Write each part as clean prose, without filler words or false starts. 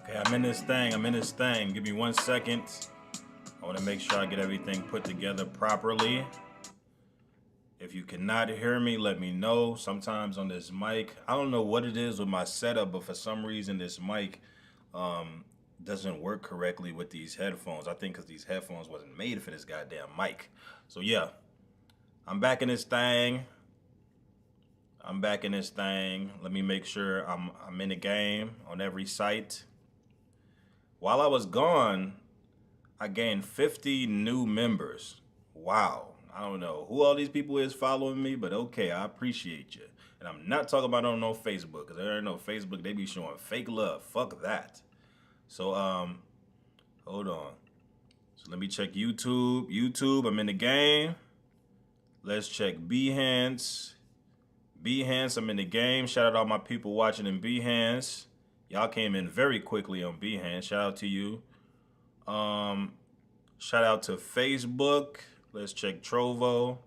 Okay, I'm in this thing. I'm in this thing. Give me 1 second. I want to make sure I get everything put together properly. If you cannot hear me, let me know. Sometimes on this mic, I don't know what it is with my setup, but for some reason this mic um, doesn't work correctly with these headphones. I think because these headphones wasn't made for this goddamn mic. So yeah, I'm back in this thing. I'm back in this thing. Let me make sure I'm in the game on every site. While I was gone, I gained 50 new members. Wow. I don't know who all these people is following me, but okay, I appreciate you. And I'm not talking about on no Facebook, because there ain't no Facebook. They be showing fake love. Fuck that. So, hold on. So let me check YouTube. YouTube, I'm in the game. Let's check Behance. Behance, I'm in the game. Shout out all my people watching in Behance. Y'all came in very quickly on Behance. Shout out to you. Shout out to Facebook. Let's check Trovo.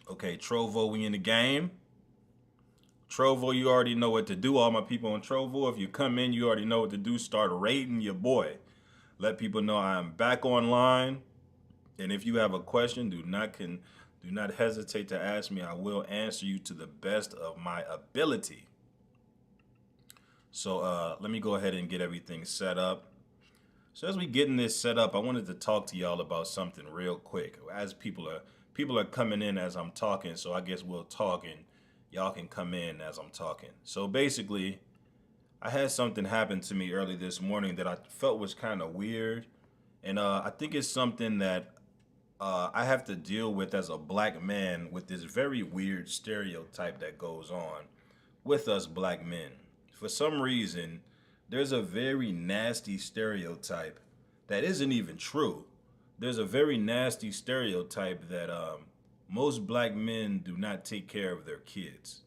Okay, Trovo, we in the game. Trovo, you already know what to do. All my people on Trovo, if you come in, you already know what to do. Start rating your boy. Let people know I am back online. And if you have a question, do not hesitate to ask me. I will answer you to the best of my ability. So let me go ahead and get everything set up. So as we getting this set up, I wanted to talk to y'all about something real quick. As people are coming in as I'm talking, so I guess we'll talk and y'all can come in as I'm talking. So basically, I had something happen to me early this morning that I felt was kind of weird, and I think it's something that I have to deal with as a black man with this very weird stereotype that goes on with us black men. For some reason, there's a very nasty stereotype that isn't even true. There's a very nasty stereotype that most black men do not take care of their kids.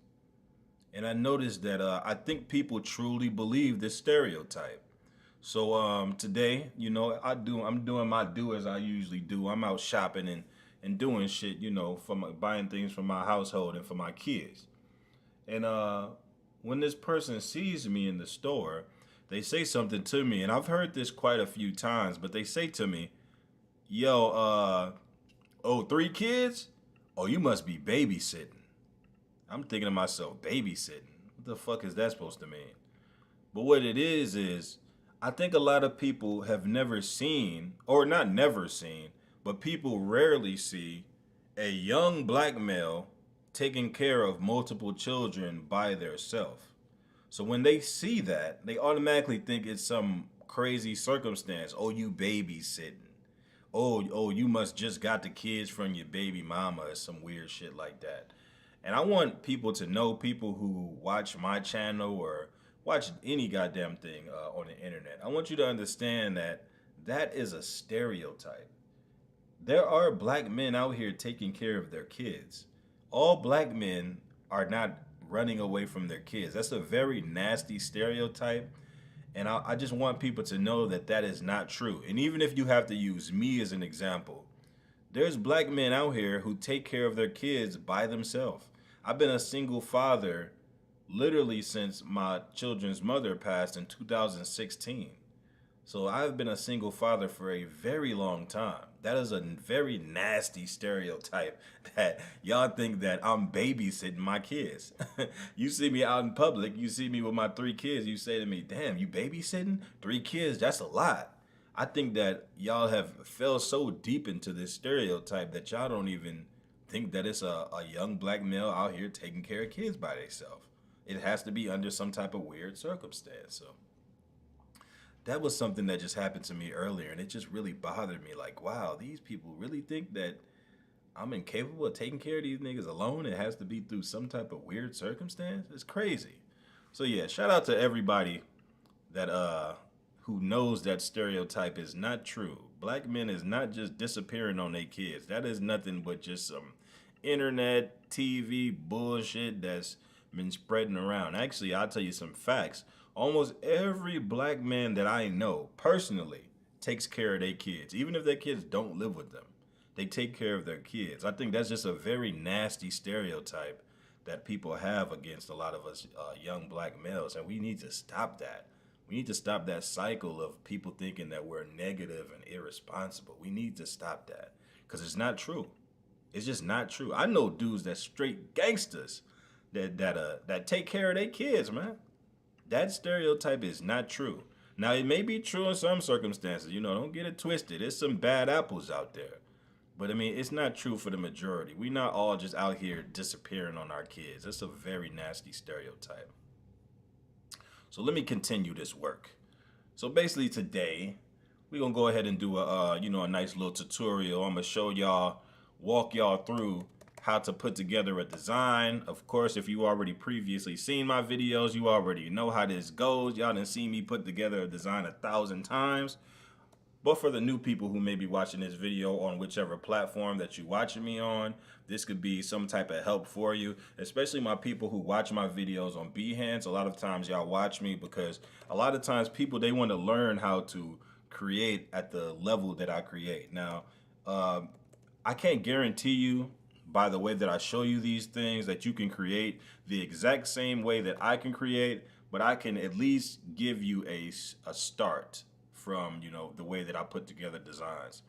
And I noticed that I think people truly believe this stereotype. So today, I'm doing my do as I usually do. I'm out shopping and doing shit, buying things for my household and for my kids. And when this person sees me in the store, they say something to me, and I've heard this quite a few times, but they say to me, yo, oh, 3 kids? Oh, you must be babysitting. I'm thinking to myself, babysitting? What the fuck is that supposed to mean? But what it is I think a lot of people have never seen, or not never seen, but people rarely see a young black male taking care of multiple children by theirself. So when they see that, they automatically think it's some crazy circumstance. Oh, you babysitting. Oh, you must just got the kids from your baby mama or some weird shit like that. And I want people to know, people who watch my channel or watch any goddamn thing on the internet. I want you to understand that that is a stereotype. There are black men out here taking care of their kids. All black men are not running away from their kids. That's a very nasty stereotype. And I just want people to know that that is not true. And even if you have to use me as an example, there's black men out here who take care of their kids by themselves. I've been a single father literally since my children's mother passed in 2016. So I've been a single father for a very long time. That is a very nasty stereotype that y'all think that I'm babysitting my kids. You see me out in public, you see me with my 3 kids, you say to me, damn, you babysitting? 3 kids, that's a lot. I think that y'all have fell so deep into this stereotype that y'all don't even think that it's a young black male out here taking care of kids by themselves. It has to be under some type of weird circumstance. So that was something that just happened to me earlier, and it just really bothered me. Like, wow, these people really think that I'm incapable of taking care of these niggas alone. It has to be through some type of weird circumstance. It's crazy. So yeah, shout out to everybody that who knows that stereotype is not true. Black men is not just disappearing on their kids. That is nothing but just some internet, TV bullshit that's been spreading around. Actually, I'll tell you some facts. Almost every black man that I know personally takes care of their kids, even if their kids don't live with them. They take care of their kids. I think that's just a very nasty stereotype that people have against a lot of us young black males, and we need to stop that. We need to stop that cycle of people thinking that we're negative and irresponsible. We need to stop that because it's not true. It's just not true. I know dudes that straight gangsters that take care of their kids, man. That stereotype is not true. Now it may be true in some circumstances, don't get it twisted. There's some bad apples out there. But I mean, it's not true for the majority. We're not all just out here disappearing on our kids. That's a very nasty stereotype. So let me continue this work. So basically today, we're gonna go ahead and do a nice little tutorial. I'm gonna show y'all, walk y'all through how to put together a design. Of course, if you already previously seen my videos, you already know how this goes. Y'all done seen me put together a design 1,000 times. But for the new people who may be watching this video on whichever platform that you're watching me on, this could be some type of help for you, especially my people who watch my videos on Behance. A lot of times y'all watch me because a lot of times people, they want to learn how to create at the level that I create. Now, I can't guarantee you by the way that I show you these things that you can create the exact same way that I can create, but I can at least give you a start from the way that I put together designs.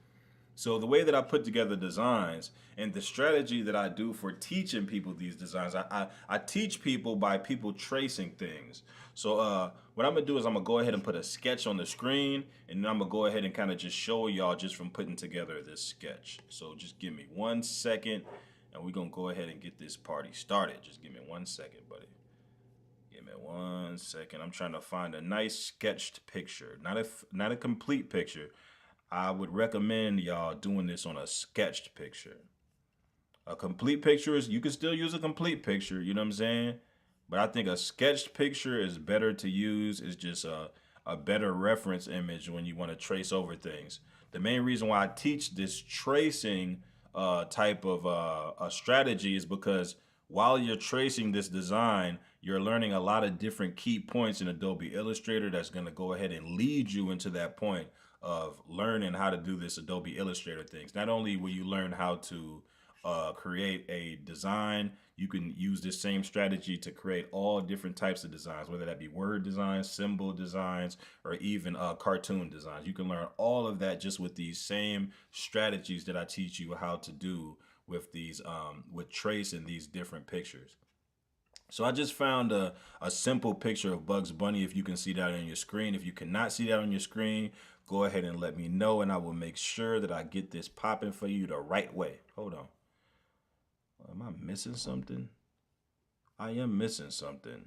So the way that I put together designs and the strategy that I do for teaching people these designs, I teach people by people tracing things. So what I'm gonna do is I'm gonna go ahead and put a sketch on the screen, and then I'm gonna go ahead and kind of just show y'all just from putting together this sketch. So just give me 1 second, and we're gonna go ahead and get this party started. Just give me 1 second, buddy. Give me 1 second. I'm trying to find a nice sketched picture, not a complete picture. I would recommend y'all doing this on a sketched picture. A complete picture is, you can still use a complete picture, you know what I'm saying? But I think a sketched picture is better to use. It's just a better reference image when you want to trace over things. The main reason why I teach this tracing type of a strategy is because while you're tracing this design, you're learning a lot of different key points in Adobe Illustrator that's going to go ahead and lead you into that point of learning how to do this Adobe Illustrator things. Not only will you learn how to create a design, you can use this same strategy to create all different types of designs, whether that be word designs, symbol designs, or even cartoon designs. You can learn all of that just with these same strategies that I teach you how to do with these with tracing these different pictures. So I just found a simple picture of Bugs Bunny, if you can see that on your screen. If you cannot see that on your screen, go ahead and let me know, and I will make sure that I get this popping for you the right way. Hold on. Am I missing something? I am missing something.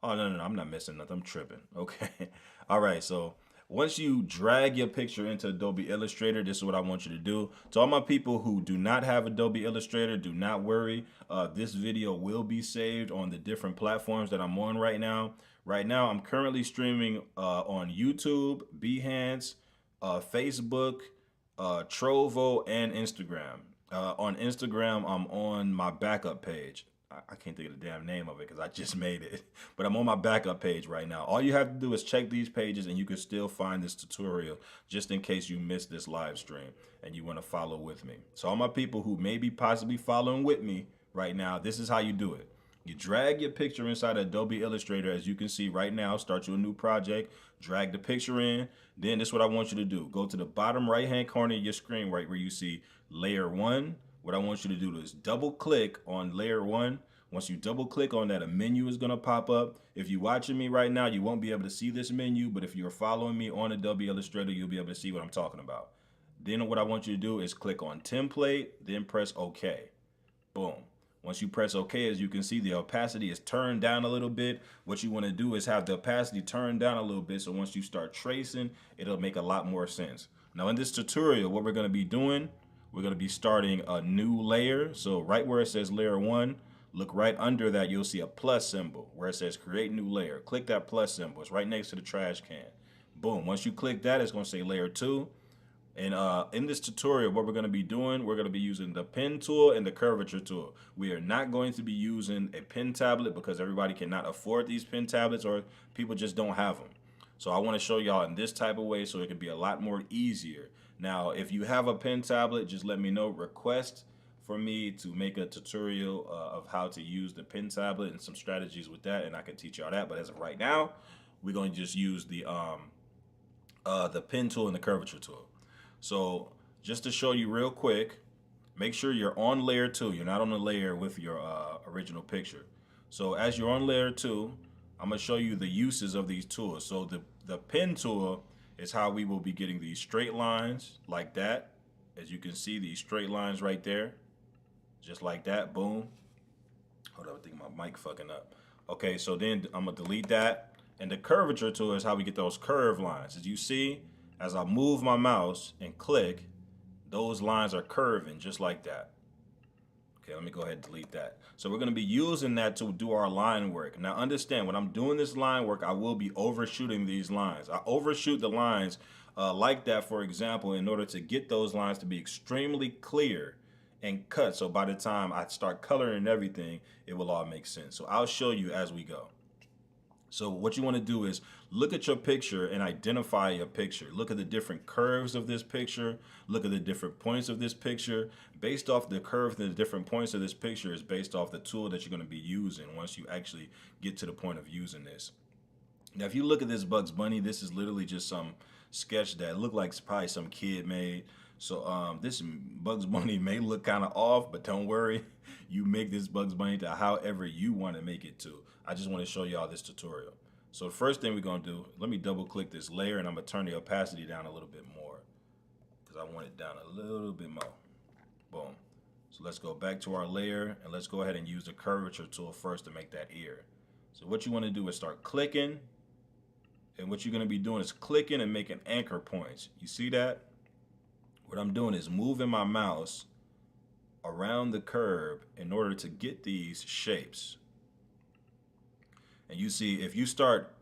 Oh, no, I'm not missing nothing. I'm tripping. Okay. All right, so once you drag your picture into Adobe Illustrator, this is what I want you to do. To all my people who do not have Adobe Illustrator, do not worry. This video will be saved on the different platforms that I'm on right now. Right now, I'm currently streaming on YouTube, Behance, Facebook, Trovo, and Instagram. On Instagram, I'm on my backup page. I can't think of the damn name of it because I just made it. But I'm on my backup page right now. All you have to do is check these pages and you can still find this tutorial just in case you missed this live stream and you want to follow with me. So all my people who may be possibly following with me right now, this is how you do it. You drag your picture inside Adobe Illustrator, as you can see right now. Start you a new project, drag the picture in. Then this is what I want you to do. Go to the bottom right-hand corner of your screen right where you see Layer 1. What I want you to do is double click on Layer 1. Once you double click on that, a menu is going to pop up. If you're watching me right now, you won't be able to see this menu, but if you're following me on Adobe Illustrator, you'll be able to see what I'm talking about. Then what I want you to do is click on Template, then press OK. Boom. Once you press OK, as you can see, the opacity is turned down a little bit. What you want to do is have the opacity turned down a little bit, so once you start tracing, it'll make a lot more sense. Now in this tutorial, what we're going to be doing, we're going to be starting a new layer. So right where it says Layer 1, look right under that, you'll see a plus symbol where it says Create New Layer. Click that plus symbol. It's right next to the trash can. Boom. Once you click that, it's going to say Layer 2. And in this tutorial, what we're going to be doing, we're going to be using the pen tool and the curvature tool. We are not going to be using a pen tablet because everybody cannot afford these pen tablets or people just don't have them. So I want to show y'all in this type of way so it can be a lot more easier. Now, if you have a pen tablet, just let me know. Request for me to make a tutorial of how to use the pen tablet and some strategies with that, and I can teach y'all that. But as of right now, we're going to just use the pen tool and the curvature tool. So just to show you real quick, make sure you're on layer 2. You're not on the layer with your original picture. So as you're on layer 2, I'm going to show you the uses of these tools. So the pen tool is how we will be getting these straight lines like that. As you can see, these straight lines right there, just like that, boom. Hold on, I think my mic fucking up. Okay, so then I'm gonna delete that. And the curvature tool is how we get those curved lines. As you see, as I move my mouse and click, those lines are curving just like that. Okay, let me go ahead and delete that. So we're gonna be using that to do our line work. Now understand, when I'm doing this line work, I will be overshooting these lines. I overshoot the lines like that, for example, in order to get those lines to be extremely clear and cut. So by the time I start coloring and everything, it will all make sense. So I'll show you as we go. So what you want to do is look at your picture and identify your picture. Look at the different curves of this picture. Look at the different points of this picture. Based off the curve and the different points of this picture is based off the tool that you're going to be using once you actually get to the point of using this. Now, if you look at this Bugs Bunny, this is literally just some sketch that looked like probably some kid made. So this Bugs Bunny may look kind of off, but don't worry. You make this Bugs Bunny to however you want to make it to. I just want to show y'all this tutorial. So the first thing we're going to do, let me double click this layer and I'm going to turn the opacity down a little bit more because I want it down a little bit more. Boom. So let's go back to our layer and let's go ahead and use the curvature tool first to make that ear. So what you want to do is start clicking. And what you're going to be doing is clicking and making anchor points. You see that? What I'm doing is moving my mouse around the curve in order to get these shapes. And you see, if you start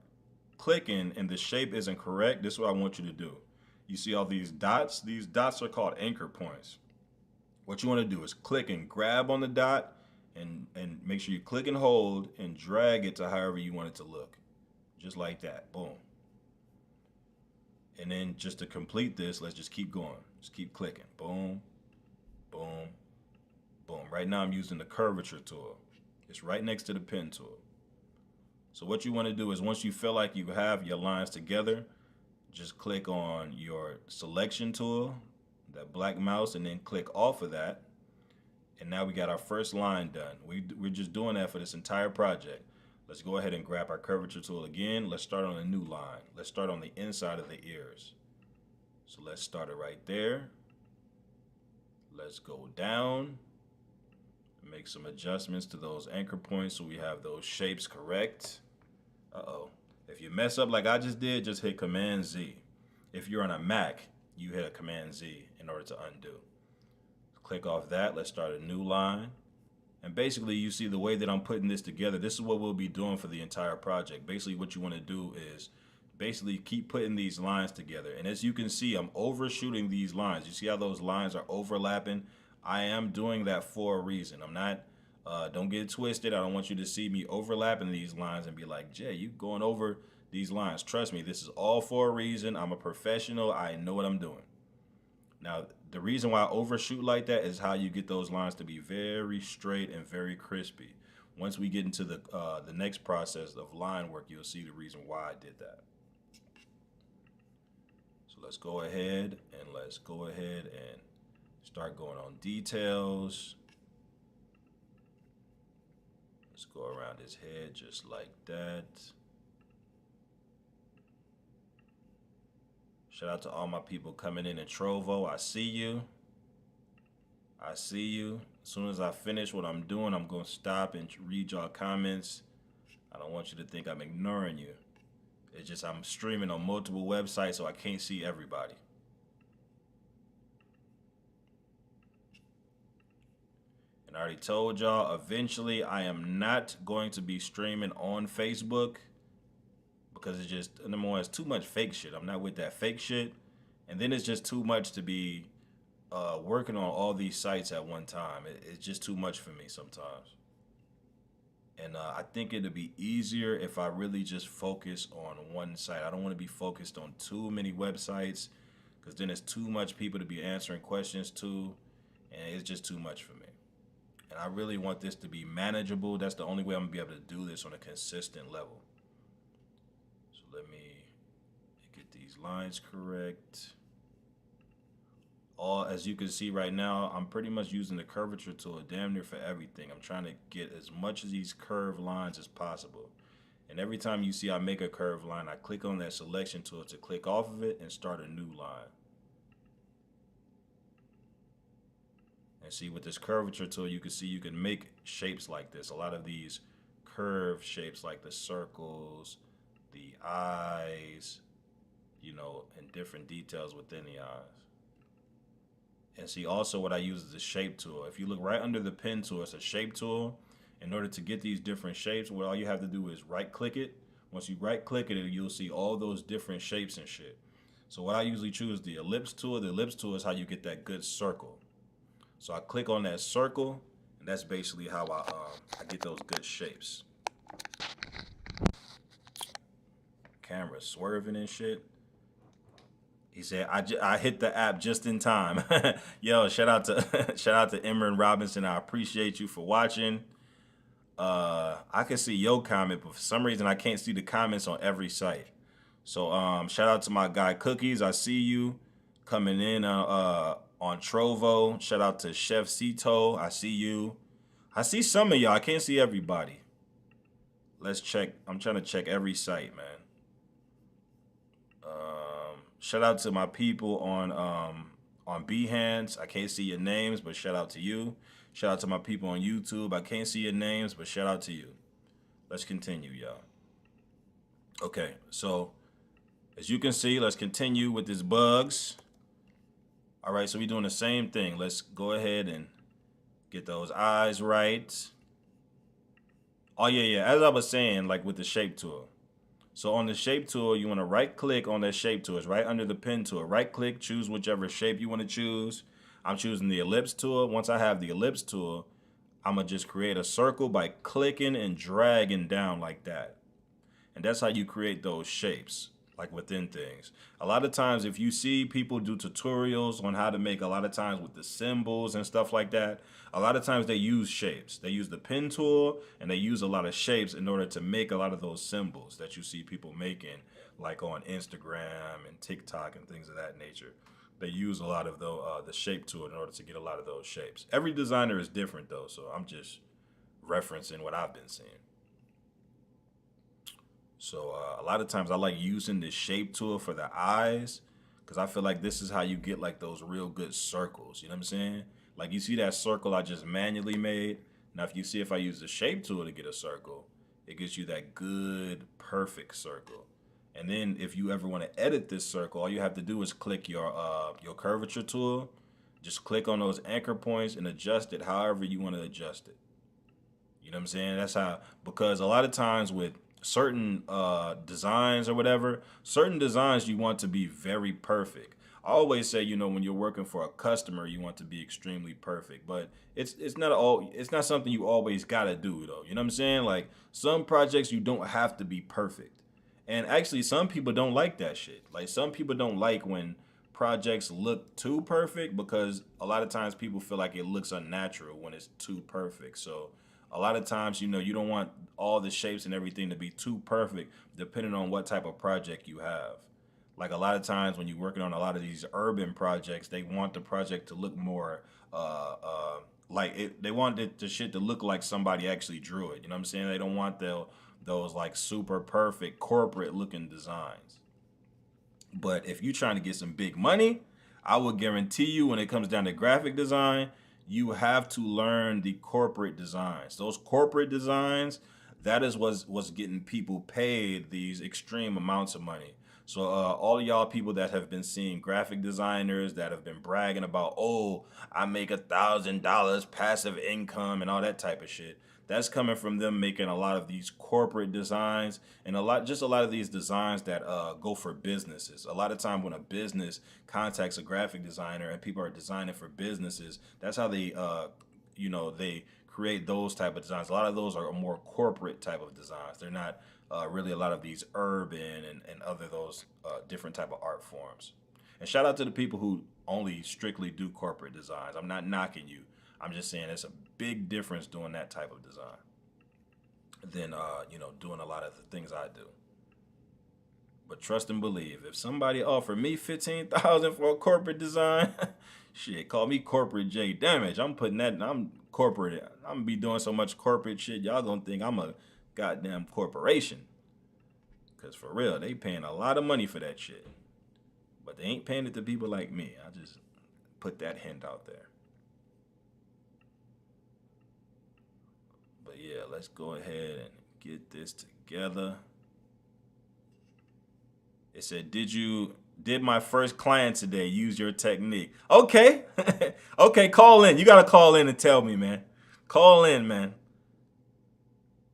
clicking and the shape isn't correct, this is what I want you to do. You see all these dots? These dots are called anchor points. What you want to do is click and grab on the dot and make sure you click and hold and drag it to however you want it to look. Just like that, boom. And then just to complete this, let's just keep going. Just keep clicking, boom, boom, boom. Right now I'm using the curvature tool. It's right next to the pen tool. So what you want to do is once you feel like you have your lines together, just click on your selection tool, that black mouse, and then click off of that. And now we got our first line done. We're just doing that for this entire project. Let's go ahead and grab our curvature tool again. Let's start on a new line. Let's start on the inside of the ears. So let's start it right there. Let's go down. Make some adjustments to those anchor points so we have those shapes correct. Uh-oh. If you mess up like I just did, just hit Command Z. If you're on a Mac, you hit a Command Z in order to undo. Click off that. Let's start a new line. And basically, you see the way that I'm putting this together, this is what we'll be doing for the entire project. Basically, what you want to do is basically keep putting these lines together. And as you can see, I'm overshooting these lines. You see how those lines are overlapping? I am doing that for a reason. I'm not, don't get it twisted. I don't want you to see me overlapping these lines and be like, Jay, you going over these lines. Trust me, this is all for a reason. I'm a professional. I know what I'm doing. Now, the reason why I overshoot like that is how you get those lines to be very straight and very crispy. Once we get into the next process of line work, you'll see the reason why I did that. So let's go ahead and start going on details. Let's go around his head just like that. Shout out to all my people coming in Trovo. I see you. I see you. As soon as I finish what I'm doing, I'm going to stop and read y'all comments. I don't want you to think I'm ignoring you. It's just I'm streaming on multiple websites, so I can't see everybody. And I already told y'all, eventually I am not going to be streaming on Facebook. Because it's just, number one, it's too much fake shit. I'm not with that fake shit. And then it's just too much to be working on all these sites at one time. It's just too much for me sometimes. And I think it'd be easier if I really just focus on one site. I don't want to be focused on too many websites because then it's too much people to be answering questions to. And it's just too much for me. And I really want this to be manageable. That's the only way I'm going to be able to do this on a consistent level. let me get these lines correct. All, as you can see right now, I'm pretty much using the curvature tool damn near for everything. I'm trying to get as much of these curved lines as possible. And every time you see I make a curved line, I click on that selection tool to click off of it and start a new line. And see, with this curvature tool, you can see you can make shapes like this. A lot of these curved shapes like the circles, the eyes, you know, and different details within the eyes. And see, also what I use is the shape tool. If you look right under the pen tool, it's a shape tool. In order to get these different shapes, what all you have to do is right click it. Once you right click it, you'll see all those different shapes and shit. So what I usually choose the ellipse tool. The ellipse tool is how you get that good circle. So I click on that circle, and that's basically how I get those good shapes. Camera swerving and shit. He said, I hit the app just in time. Yo, shout out to Emran Robinson. I appreciate you for watching. I can see your comment, but for some reason I can't see the comments on every site. So shout out to my guy Cookies. I see you coming in on Trovo. Shout out to Chef Cito. I see you. I see some of y'all. I can't see everybody. Let's check. I'm trying to check every site, man. Shout out to my people on Behance. I can't see your names, but shout out to you. Shout out to my people on YouTube. I can't see your names, but shout out to you. Let's continue, y'all. Okay, so as you can see, let's continue with this bugs. All right, so we're doing the same thing. Let's go ahead and get those eyes right. Oh, yeah. As I was saying, like with the shape tool. So on the shape tool, you want to right click on that shape tool. It's right under the pen tool. Right click, choose whichever shape you want to choose. I'm choosing the ellipse tool. Once I have the ellipse tool, I'm going to just create a circle by clicking and dragging down like that. And that's how you create those shapes, like within things. A lot of times, if you see people do tutorials on how to make, a lot of times with the symbols and stuff like that, a lot of times they use shapes. They use the pen tool and they use a lot of shapes in order to make a lot of those symbols that you see people making, like on Instagram and TikTok and things of that nature. They use a lot of the shape tool in order to get a lot of those shapes. Every designer is different though, so I'm just referencing what I've been seeing. So a lot of times I like using the shape tool for the eyes because I feel like this is how you get like those real good circles. You know what I'm saying? Like you see that circle I just manually made. Now if you see if I use the shape tool to get a circle, it gives you that good, perfect circle. And then if you ever want to edit this circle, all you have to do is click your curvature tool. Just click on those anchor points and adjust it however you want to adjust it. You know what I'm saying? That's how, because a lot of times with certain designs or whatever, certain designs you want to be very perfect. I always say, you know, when you're working for a customer, you want to be extremely perfect, but it's not something you always gotta do though. You know what I'm saying? Like some projects you don't have to be perfect, and actually some people don't like that shit. Like some people don't like when projects look too perfect because a lot of times people feel like it looks unnatural when it's too perfect. So a lot of times, you know, you don't want all the shapes and everything to be too perfect depending on what type of project you have. Like a lot of times when you're working on a lot of these urban projects, they want the project to look more like it. They want the shit to look like somebody actually drew it. You know what I'm saying? They don't want those like super perfect corporate looking designs. But if you're trying to get some big money, I will guarantee you when it comes down to graphic design, you have to learn the corporate designs. Those corporate designs, that is what's getting people paid these extreme amounts of money. So all of y'all people that have been seeing graphic designers that have been bragging about, oh, I make $1,000 passive income and all that type of shit. That's coming from them making a lot of these corporate designs and a lot of these designs that go for businesses. A lot of time when a business contacts a graphic designer and people are designing for businesses, that's how they, they create those type of designs. A lot of those are more corporate type of designs. They're not really a lot of these urban and other those different type of art forms. And shout out to the people who only strictly do corporate designs. I'm not knocking you. I'm just saying it's a big difference doing that type of design. than doing a lot of the things I do. But trust and believe. If somebody offered me 15,000 for a corporate design, shit, call me corporate J Damage. I'm putting that. I'm corporate. I'm gonna be doing so much corporate shit. Y'all gonna think I'm a goddamn corporation. Cause for real, they paying a lot of money for that shit. But they ain't paying it to people like me. I just put that hint out there. But yeah, let's go ahead and get this together. It said, did my first client today use your technique? Okay. Okay, call in. You gotta call in and tell me, man. Call in, man.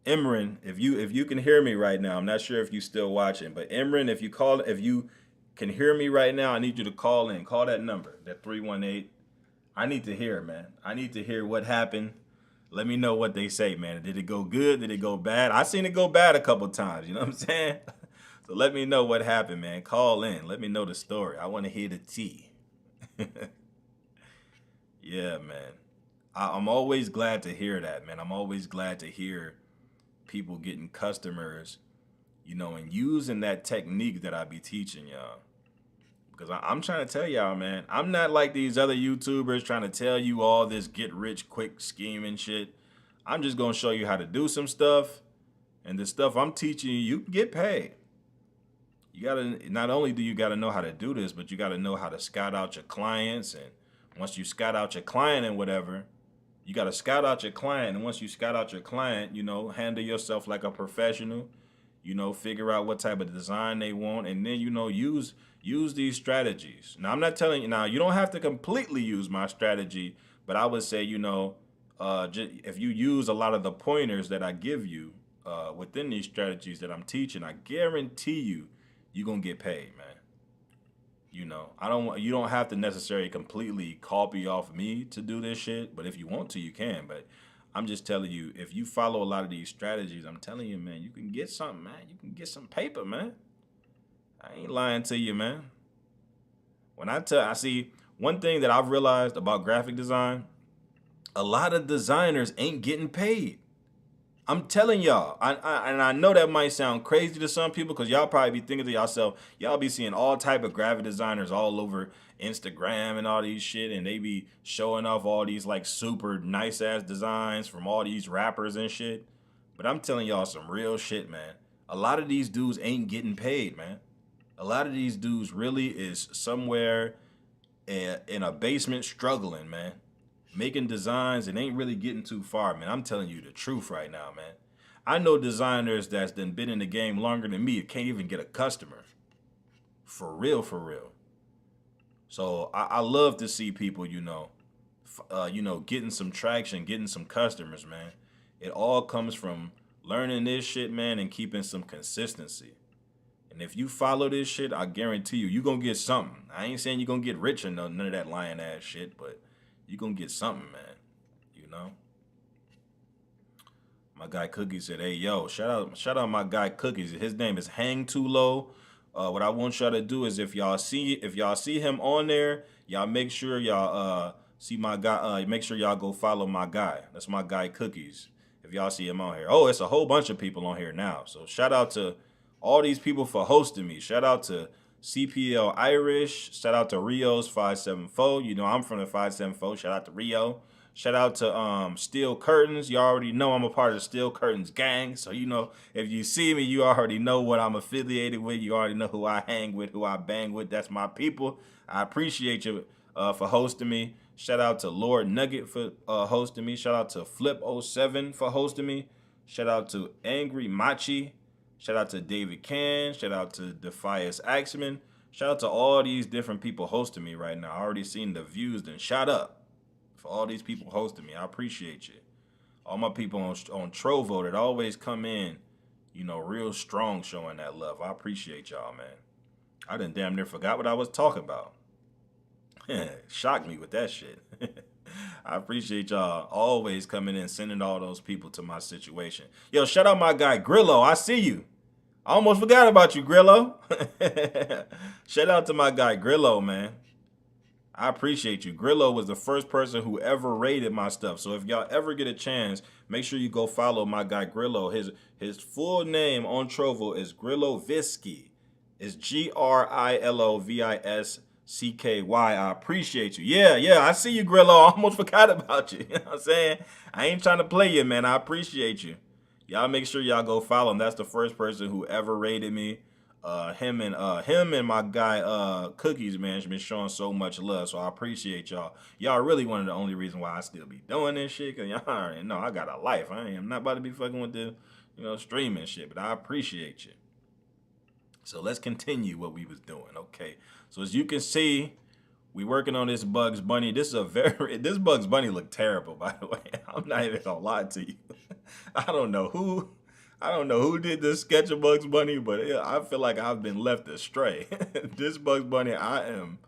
Imran, if you can hear me right now, I'm not sure if you still watching, but Imran, if you can hear me right now, I need you to call in. Call that number, that 318. I need to hear, man. I need to hear what happened. Let me know what they say, man. Did it go good? Did it go bad? I seen it go bad a couple times, you know what I'm saying? So let me know what happened, man. Call in. Let me know the story. I want to hear the tea. Yeah, man. I'm always glad to hear that, man. I'm always glad to hear people getting customers, you know, and using that technique that I be teaching y'all. Because I'm trying to tell y'all, man, I'm not like these other YouTubers trying to tell you all this get rich quick scheme and shit. I'm just going to show you how to do some stuff. And the stuff I'm teaching you, you can get paid. You got to, not only do you got to know how to do this, but you got to know how to scout out your clients. And once you scout out your client and whatever, you got to scout out your client, and once you scout out your client, you know, handle yourself like a professional, you know, figure out what type of design they want, and then, you know, use these strategies. Now, I'm not telling you, now, you don't have to completely use my strategy, but I would say, you know, if you use a lot of the pointers that I give you within these strategies that I'm teaching, I guarantee you're going to get paid, man. You know, you don't have to necessarily completely copy off me to do this shit, but if you want to, you can. But I'm just telling you, if you follow a lot of these strategies, I'm telling you, man, you can get something, man. You can get some paper, man. I ain't lying to you, man. When I see one thing that I've realized about graphic design, a lot of designers ain't getting paid. I'm telling y'all, I know that might sound crazy to some people because y'all probably be thinking to yourself, y'all be seeing all type of graphic designers all over Instagram and all these shit, and they be showing off all these like super nice ass designs from all these rappers and shit. But I'm telling y'all some real shit, man. A lot of these dudes ain't getting paid, man. A lot of these dudes really is somewhere in a basement struggling, man. Making designs and ain't really getting too far, man. I'm telling you the truth right now, man. I know designers that's been in the game longer than me can't even get a customer. For real, for real. So I love to see people, you know, getting some traction, getting some customers, man. It all comes from learning this shit, man, and keeping some consistency. And if you follow this shit, I guarantee you're going to get something. I ain't saying you're going to get rich or none of that lying ass shit, but you're going to get something, man. You know? My guy Cookie said, hey, yo, shout out my guy Cookies. His name is Hang Too Low. What I want y'all to do is if y'all see him on there, y'all make sure y'all see my guy. Make sure y'all go follow my guy. That's my guy Cookies. If y'all see him on here. Oh, it's a whole bunch of people on here now. So shout out to all these people for hosting me. Shout out to CPL Irish. Shout out to Rio's 574. You know, I'm from the 574. Shout out to Rio. Shout out to Steel Curtains. You already know I'm a part of the Steel Curtains gang. So, you know, if you see me, you already know what I'm affiliated with. You already know who I hang with, who I bang with. That's my people. I appreciate you for hosting me. Shout out to Lord Nugget for hosting me. Shout out to Flip07 for hosting me. Shout out to Angry Machi. Shout out to David Can. Shout out to Defias Axman. Shout out to all these different people hosting me right now. I already seen the views. Then shout up for all these people hosting me. I appreciate you. All my people on Trovo that always come in, you know, real strong showing that love. I appreciate y'all, man. I done damn near forgot what I was talking about. Shocked me with that shit. I appreciate y'all always coming in, sending all those people to my situation. Yo, shout out my guy Grillo. I see you. I almost forgot about you, Grillo. Shout out to my guy Grillo, man. I appreciate you. Grillo was the first person who ever rated my stuff. So if y'all ever get a chance, make sure you go follow my guy Grillo. His full name on Trovo is Grillo Visky. It's GRILOVISCKY. I appreciate you. Yeah, I see you, Grillo. I almost forgot about you. You know what I'm saying? I ain't trying to play you, man. I appreciate you. Y'all make sure y'all go follow him. That's the first person who ever rated me. Him and my guy Cookies, man, has been showing so much love. So I appreciate y'all. Y'all really one of the only reason why I still be doing this shit. Cause y'all already know I got a life. I'm not about to be fucking with the, streaming shit. But I appreciate you. So let's continue what we was doing. Okay. So as you can see, we working on this Bugs Bunny. This Bugs Bunny look terrible, by the way. I'm not even gonna lie to you. I don't know who did this sketch of Bugs Bunny, but I feel like I've been left astray. This Bugs Bunny I am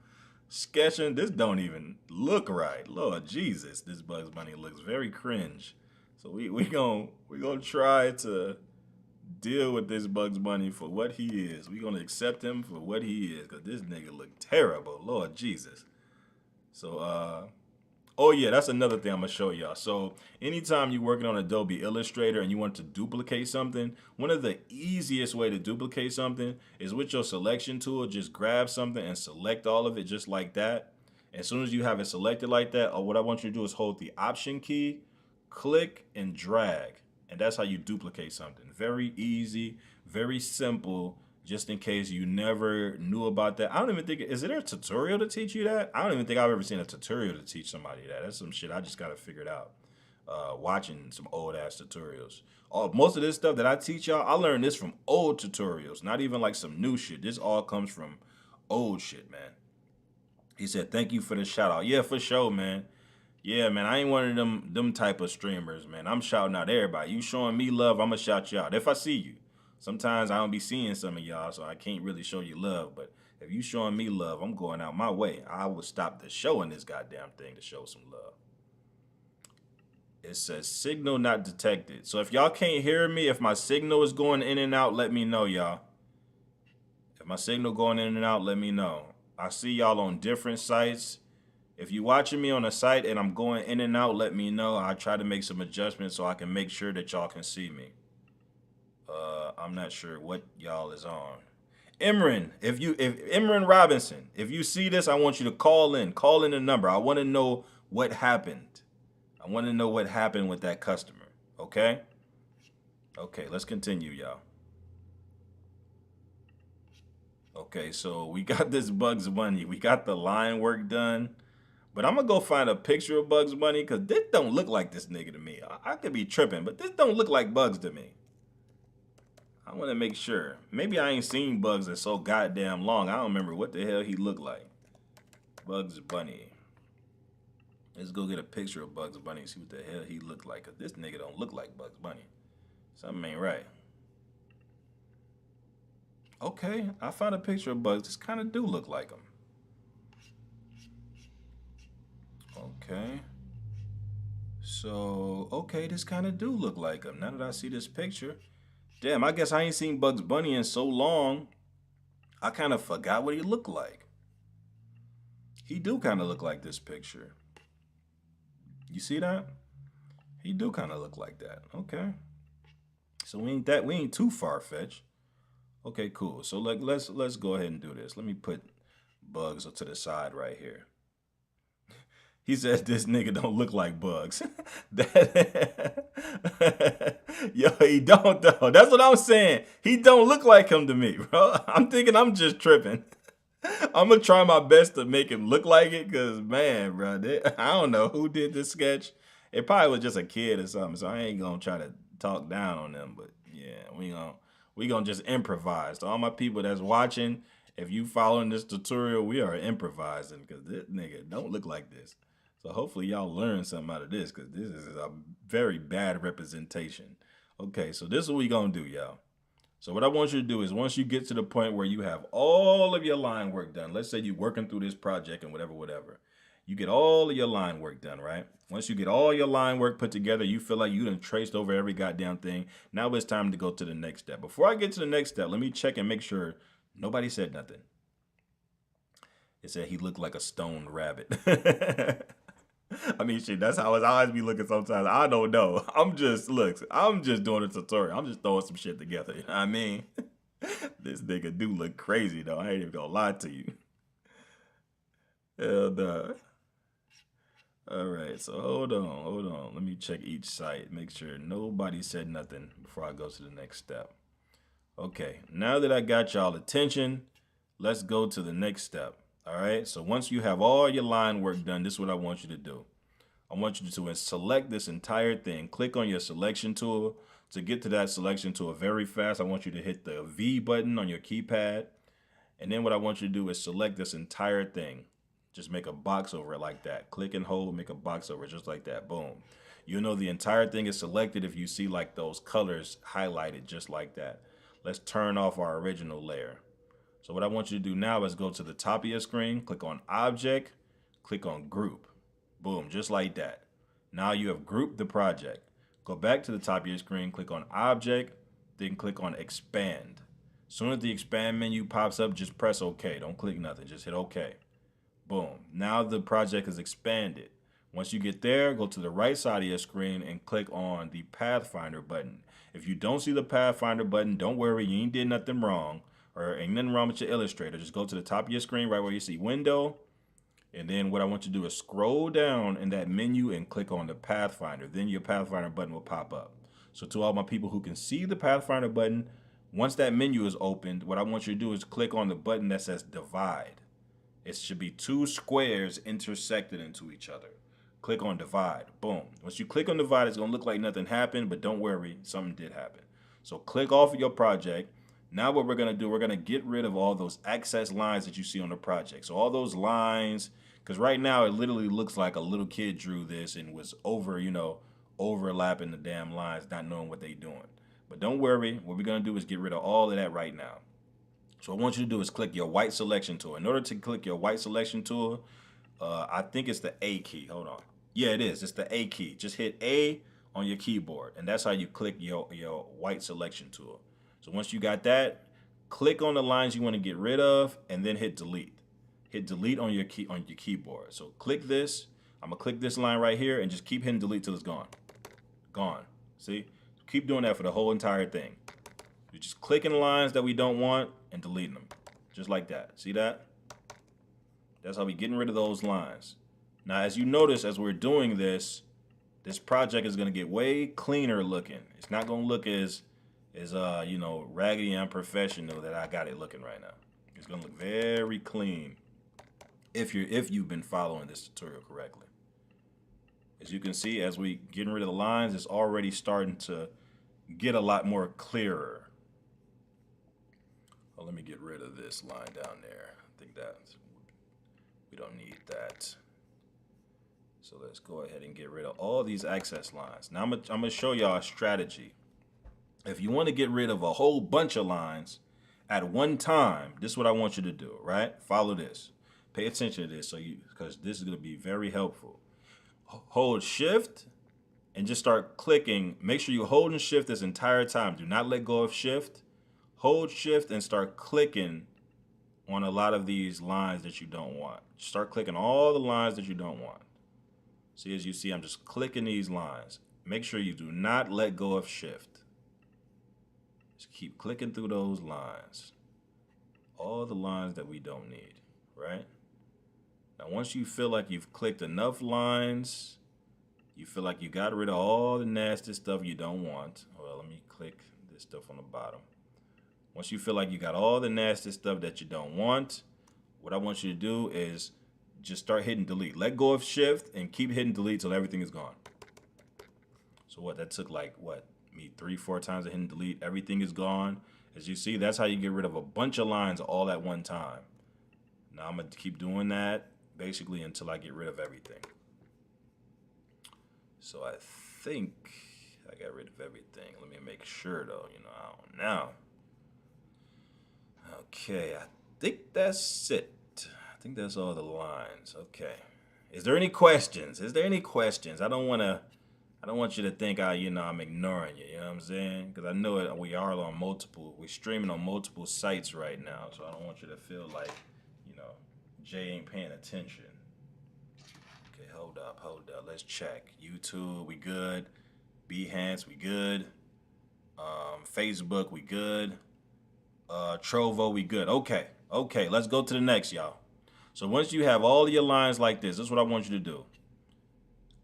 sketching, this don't even look right. Lord Jesus, this Bugs Bunny looks very cringe. So we gonna try to deal with this Bugs Bunny for what he is. We gonna accept him for what he is, cause this nigga look terrible. Lord Jesus. So oh yeah, that's another thing I'm gonna show y'all. So anytime you're working on Adobe Illustrator and you want to duplicate something, one of the easiest way to duplicate something is with your selection tool. Just grab something and select all of it just like that. As soon as you have it selected like that, what I want you to do is hold the Option key, click and drag. And that's how you duplicate something. Very easy, very simple, just in case you never knew about that. I don't even think, is there a tutorial to teach you that? I don't even think I've ever seen a tutorial to teach somebody that. That's some shit I just got to figure it out. Watching some old ass tutorials. Most of this stuff that I teach y'all, I learned this from old tutorials, not even like some new shit. This all comes from old shit, man. He said, thank you for the shout out. Yeah, for sure, man. Yeah, man, I ain't one of them type of streamers, man. I'm shouting out everybody. You showing me love, I'm gonna shout you out if I see you. Sometimes I don't be seeing some of y'all, so I can't really show you love. But if you showing me love, I'm going out my way. I will stop the show in this goddamn thing to show some love. It says signal not detected. So if y'all can't hear me, if my signal is going in and out, let me know, y'all. If my signal going in and out, let me know. I see y'all on different sites. If you're watching me on a site and I'm going in and out, let me know. I try to make some adjustments so I can make sure that y'all can see me. I'm not sure what y'all is on. Imran, if Imran Robinson, if you see this, I want you to call in. Call in the number. I want to know what happened. I want to know what happened with that customer. Okay? Okay, let's continue, y'all. Okay, so we got this Bugs Bunny. We got the line work done. But I'm going to go find a picture of Bugs Bunny because this don't look like this nigga to me. I could be tripping, but this don't look like Bugs to me. I want to make sure. Maybe I ain't seen Bugs in so goddamn long. I don't remember what the hell he looked like. Bugs Bunny. Let's go get a picture of Bugs Bunny and see what the hell he looked like. Because this nigga don't look like Bugs Bunny. Something ain't right. Okay, I found a picture of Bugs. This kind of do look like him. Okay. So, okay, this kind of do look like him. Now that I see this picture. Damn, I guess I ain't seen Bugs Bunny in so long. I kind of forgot what he looked like. He do kind of look like this picture. You see that? He do kind of look like that. Okay. So we ain't too far-fetched. Okay, cool. So let's go ahead and do this. Let me put Bugs to the side right here. He said this nigga don't look like Bugs. Yo, he don't though. That's what I'm saying. He don't look like him to me, bro. I'm thinking I'm just tripping. I'm gonna try my best to make him look like it, cause man, bro, I don't know who did this sketch. It probably was just a kid or something, so I ain't gonna try to talk down on them. But yeah, we gonna just improvise. To all my people that's watching, if you following this tutorial, we are improvising, cause this nigga don't look like this. So hopefully y'all learn something out of this, because this is a very bad representation. Okay, so this is what we gonna do, y'all. So what I want you to do is once you get to the point where you have all of your line work done, let's say you're working through this project and whatever, you get all of your line work done, right? Once you get all your line work put together, you feel like you done traced over every goddamn thing. Now it's time to go to the next step. Before I get to the next step, let me check and make sure nobody said nothing. It said he looked like a stoned rabbit. I mean, shit, that's how his eyes be looking sometimes. I don't know. I'm just doing a tutorial. I'm just throwing some shit together. You know what I mean? This nigga do look crazy though. I ain't even gonna lie to you. Hell no. All right, so hold on. Let me check each site, make sure nobody said nothing before I go to the next step. Okay, now that I got y'all attention, let's go to the next step. All right, so once you have all your line work done, this is what I want you to do. I want you to select this entire thing. Click on your selection tool. To get to that selection tool very fast, I want you to hit the V button on your keypad. And then what I want you to do is select this entire thing. Just make a box over it like that. Click and hold, make a box over it just like that. Boom. You know the entire thing is selected if you see like those colors highlighted just like that. Let's turn off our original layer. So what I want you to do now is go to the top of your screen, click on Object, click on Group. Boom, just like that. Now you have grouped the project. Go back to the top of your screen, click on Object, then click on Expand. As soon as the Expand menu pops up, just press OK. Don't click nothing, just hit OK. Boom. Now the project is expanded. Once you get there, go to the right side of your screen and click on the Pathfinder button. If you don't see the Pathfinder button, don't worry, you ain't did nothing wrong, or ain't nothing wrong with your Illustrator. Just go to the top of your screen right where you see Window, and then what I want you to do is scroll down in that menu and click on the Pathfinder. Then your Pathfinder button will pop up. So to all my people who can see the Pathfinder button, once that menu is opened, what I want you to do is click on the button that says Divide. It should be two squares intersected into each other. Click on Divide. Boom. Once you click on Divide, it's going to look like nothing happened, but don't worry, something did happen. So click off of your project. Now what we're going to do, we're going to get rid of all those excess lines that you see on the project. So all those lines, because right now it literally looks like a little kid drew this and was overlapping the damn lines, not knowing what they're doing. But don't worry, what we're going to do is get rid of all of that right now. So what I want you to do is click your white selection tool. In order to click your white selection tool, I think it's the A key. Hold on. Yeah, it is. It's the A key. Just hit A on your keyboard, and that's how you click your white selection tool. So once you got that, click on the lines you want to get rid of, and then hit delete. Hit delete on your keyboard. So click this. I'm gonna click this line right here, and just keep hitting delete till it's gone. Gone. See? Keep doing that for the whole entire thing. You're just clicking lines that we don't want and deleting them. Just like that. See that? That's how we're getting rid of those lines. Now, as you notice, as we're doing this, this project is going to get way cleaner looking. It's not going to look as raggedy and unprofessional that I got it looking right now. It's going to look very clean if you've been following this tutorial correctly. As you can see, as we getting rid of the lines, it's already starting to get a lot more clearer. Well, let me get rid of this line down there. I think that we don't need that. So let's go ahead and get rid of all these excess lines. Now I'm gonna show y'all a strategy. If you want to get rid of a whole bunch of lines at one time, this is what I want you to do, right? Follow this. Pay attention to this because this is gonna be very helpful. Hold shift and just start clicking. Make sure you hold and shift this entire time. Do not let go of shift. Hold shift and start clicking on a lot of these lines that you don't want. Start clicking all the lines that you don't want. See, as you see, I'm just clicking these lines. Make sure you do not let go of shift. Just keep clicking through those lines. All the lines that we don't need, right? Now, once you feel like you've clicked enough lines, you feel like you got rid of all the nasty stuff you don't want. Well, let me click this stuff on the bottom. Once you feel like you got all the nasty stuff that you don't want, what I want you to do is just start hitting delete. Let go of shift and keep hitting delete till everything is gone. So what, that took like, me 3-4 times of hitting delete. Everything is gone. As you see, that's how you get rid of a bunch of lines all at one time. Now I'm going to keep doing that basically until I get rid of everything. So I think I got rid of everything. Let me make sure though, I don't know. Okay, I think that's it. I think that's all the lines. Okay. Is there any questions? I don't want you to think I'm ignoring you, you know what I'm saying? Because I know we're streaming on multiple sites right now, so I don't want you to feel like, Jay ain't paying attention. Okay, hold up. Let's check. YouTube, we good. Behance, we good. Facebook, we good. Trovo, we good. Okay. Okay, let's go to the next, y'all. So once you have all your lines like this is what I want you to do.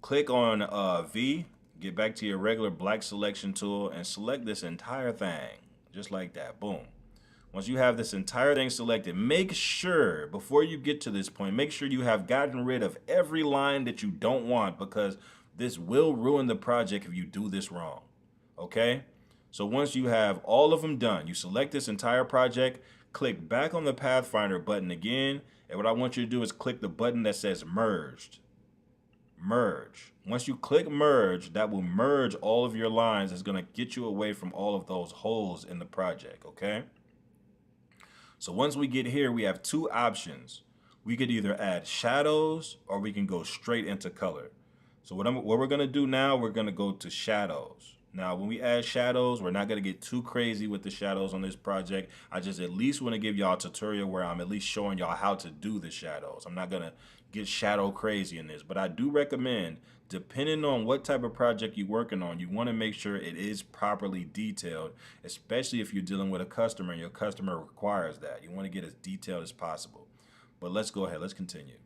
Click on V, get back to your regular black selection tool, and select this entire thing. Just like that. Boom. Once you have this entire thing selected, make sure, before you get to this point, make sure you have gotten rid of every line that you don't want, because this will ruin the project if you do this wrong. Okay? So once you have all of them done, you select this entire project, click back on the Pathfinder button again, and what I want you to do is click the button that says merged. Merge. Once you click merge, that will merge all of your lines. It's going to get you away from all of those holes in the project, okay? So once we get here, we have two options. We could either add shadows or we can go straight into color. So what we're going to do now, we're going to go to shadows. Now, when we add shadows, we're not going to get too crazy with the shadows on this project. I just at least want to give y'all a tutorial where I'm at least showing y'all how to do the shadows. I'm not going to get shadow crazy in this, but I do recommend, depending on what type of project you're working on, you want to make sure it is properly detailed, especially if you're dealing with a customer and your customer requires that. You want to get as detailed as possible. But let's go ahead. Let's continue.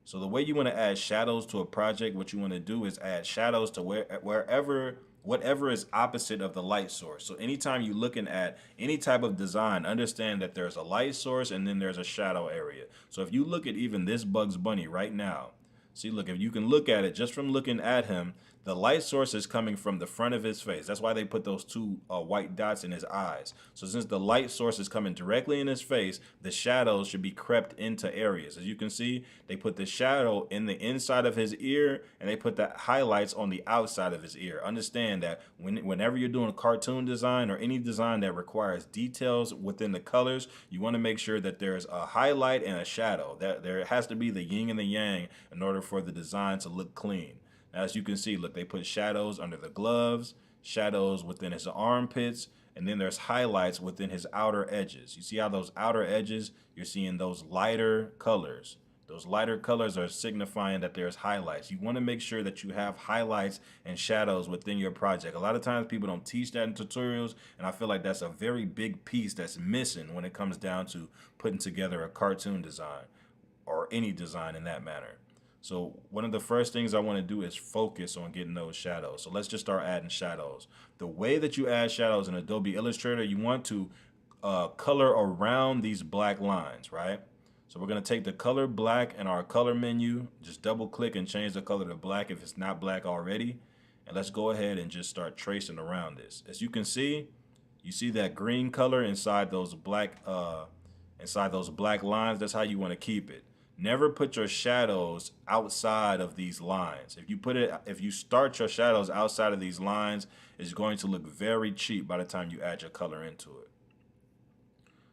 So the way you want to add shadows to a project, what you want to do is add shadows to whatever is opposite of the light source. So anytime you're looking at any type of design, understand that there's a light source and then there's a shadow area. So if you look at even this Bugs Bunny right now, see, look, if you can look at it just from looking at him, the light source is coming from the front of his face. That's why they put those two white dots in his eyes. So since the light source is coming directly in his face, the shadows should be crept into areas. As you can see, they put the shadow in the inside of his ear and they put the highlights on the outside of his ear. Understand that whenever you're doing a cartoon design or any design that requires details within the colors, you want to make sure that there's a highlight and a shadow. That there has to be the yin and the yang in order for the design to look clean. As you can see, look, they put shadows under the gloves, shadows within his armpits, and then there's highlights within his outer edges. You see how those outer edges, you're seeing those lighter colors. Those lighter colors are signifying that there's highlights. You want to make sure that you have highlights and shadows within your project. A lot of times people don't teach that in tutorials, and I feel like that's a very big piece that's missing when it comes down to putting together a cartoon design or any design in that manner. So one of the first things I want to do is focus on getting those shadows. So let's just start adding shadows. The way that you add shadows in Adobe Illustrator, you want to color around these black lines, right? So we're going to take the color black in our color menu, just double click and change the color to black if it's not black already. And let's go ahead and just start tracing around this. As you can see, you see that green color inside those black lines. That's how you want to keep it. Never put your shadows outside of these lines. If you start your shadows outside of these lines, it's going to look very cheap by the time you add your color into it.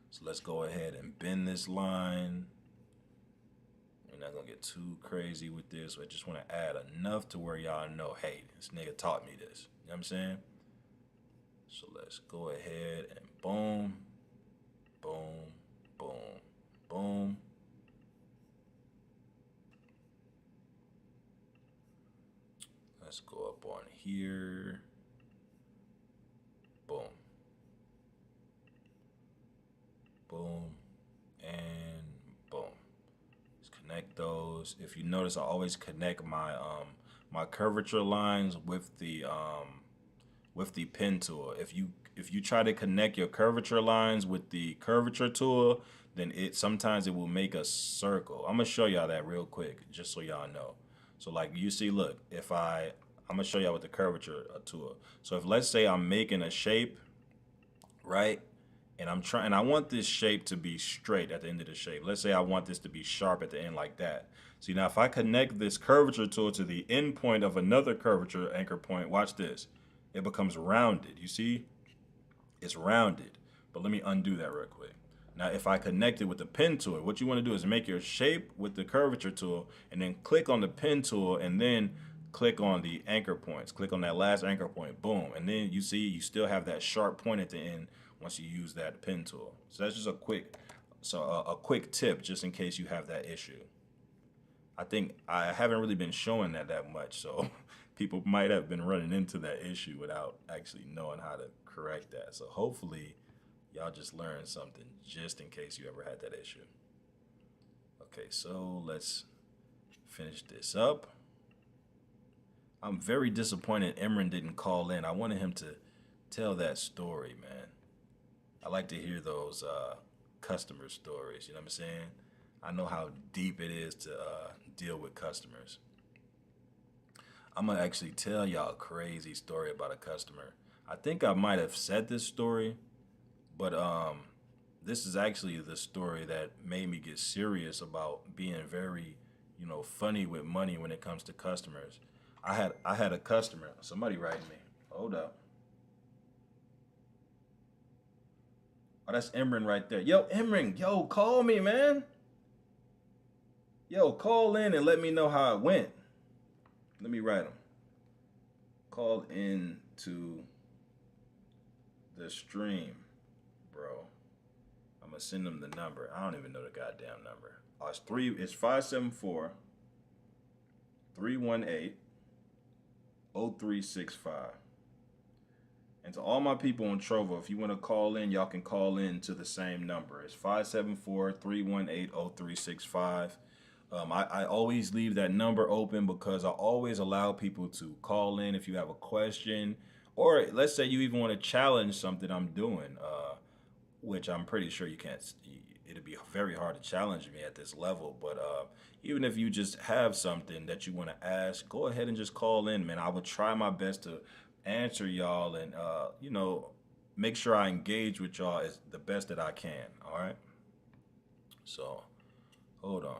So let's go ahead and bend this line. We're not gonna get too crazy with this. I just want to add enough to where y'all know, hey, this nigga taught me this. You know what I'm saying? So let's go ahead and boom, boom, boom, boom. Let's go up on here. Boom. Boom. And boom. Let's connect those. If you notice, I always connect my my curvature lines with the pen tool. If you try to connect your curvature lines with the curvature tool, then sometimes it will make a circle. I'm gonna show y'all that real quick, just so y'all know. So like you see, look, I'm gonna show y'all with the curvature tool. So if let's say I'm making a shape, right? And I want this shape to be straight at the end of the shape. Let's say I want this to be sharp at the end like that. See, now if I connect this curvature tool to the end point of another curvature anchor point, watch this. It becomes rounded. You see? It's rounded. But let me undo that real quick. Now, if I connect it with the pen tool, what you want to do is make your shape with the curvature tool and then click on the pen tool and then click on the anchor points. Click on that last anchor point. Boom. And then you see you still have that sharp point at the end once you use that pen tool. So that's just a quick tip just in case you have that issue. I think I haven't really been showing that much, so people might have been running into that issue without actually knowing how to correct that. So hopefully Y'all just learned something just in case you ever had that issue. Okay, so let's finish this up. I'm very disappointed Emran didn't call in. I wanted him to tell that story, man. I like to hear those customer stories. You know what I'm saying? I know how deep it is to deal with customers. I'm gonna actually tell y'all a crazy story about a customer. I think I might have said this story, but this is actually the story that made me get serious about being very, funny with money when it comes to customers. I had a customer. Somebody writing me. Hold up. Oh, that's Emran right there. Yo, Emran, yo, call me, man. Yo, call in and let me know how it went. Let me write him. Call in to the stream, bro. I'm gonna send him the number. I don't even know the goddamn number. Oh, it's 574 318 0365. And to all my people on Trovo, if you want to call in, y'all can call in to the same number. It's 574 318 0365. I always leave that number open because I always allow people to call in if you have a question, or let's say you even want to challenge something I'm doing, which I'm pretty sure you can't. It'd be very hard to challenge me at this level, but even if you just have something that you want to ask, go ahead and just call in, man. I will try my best to answer y'all and make sure I engage with y'all as the best that I can. All right. So hold on.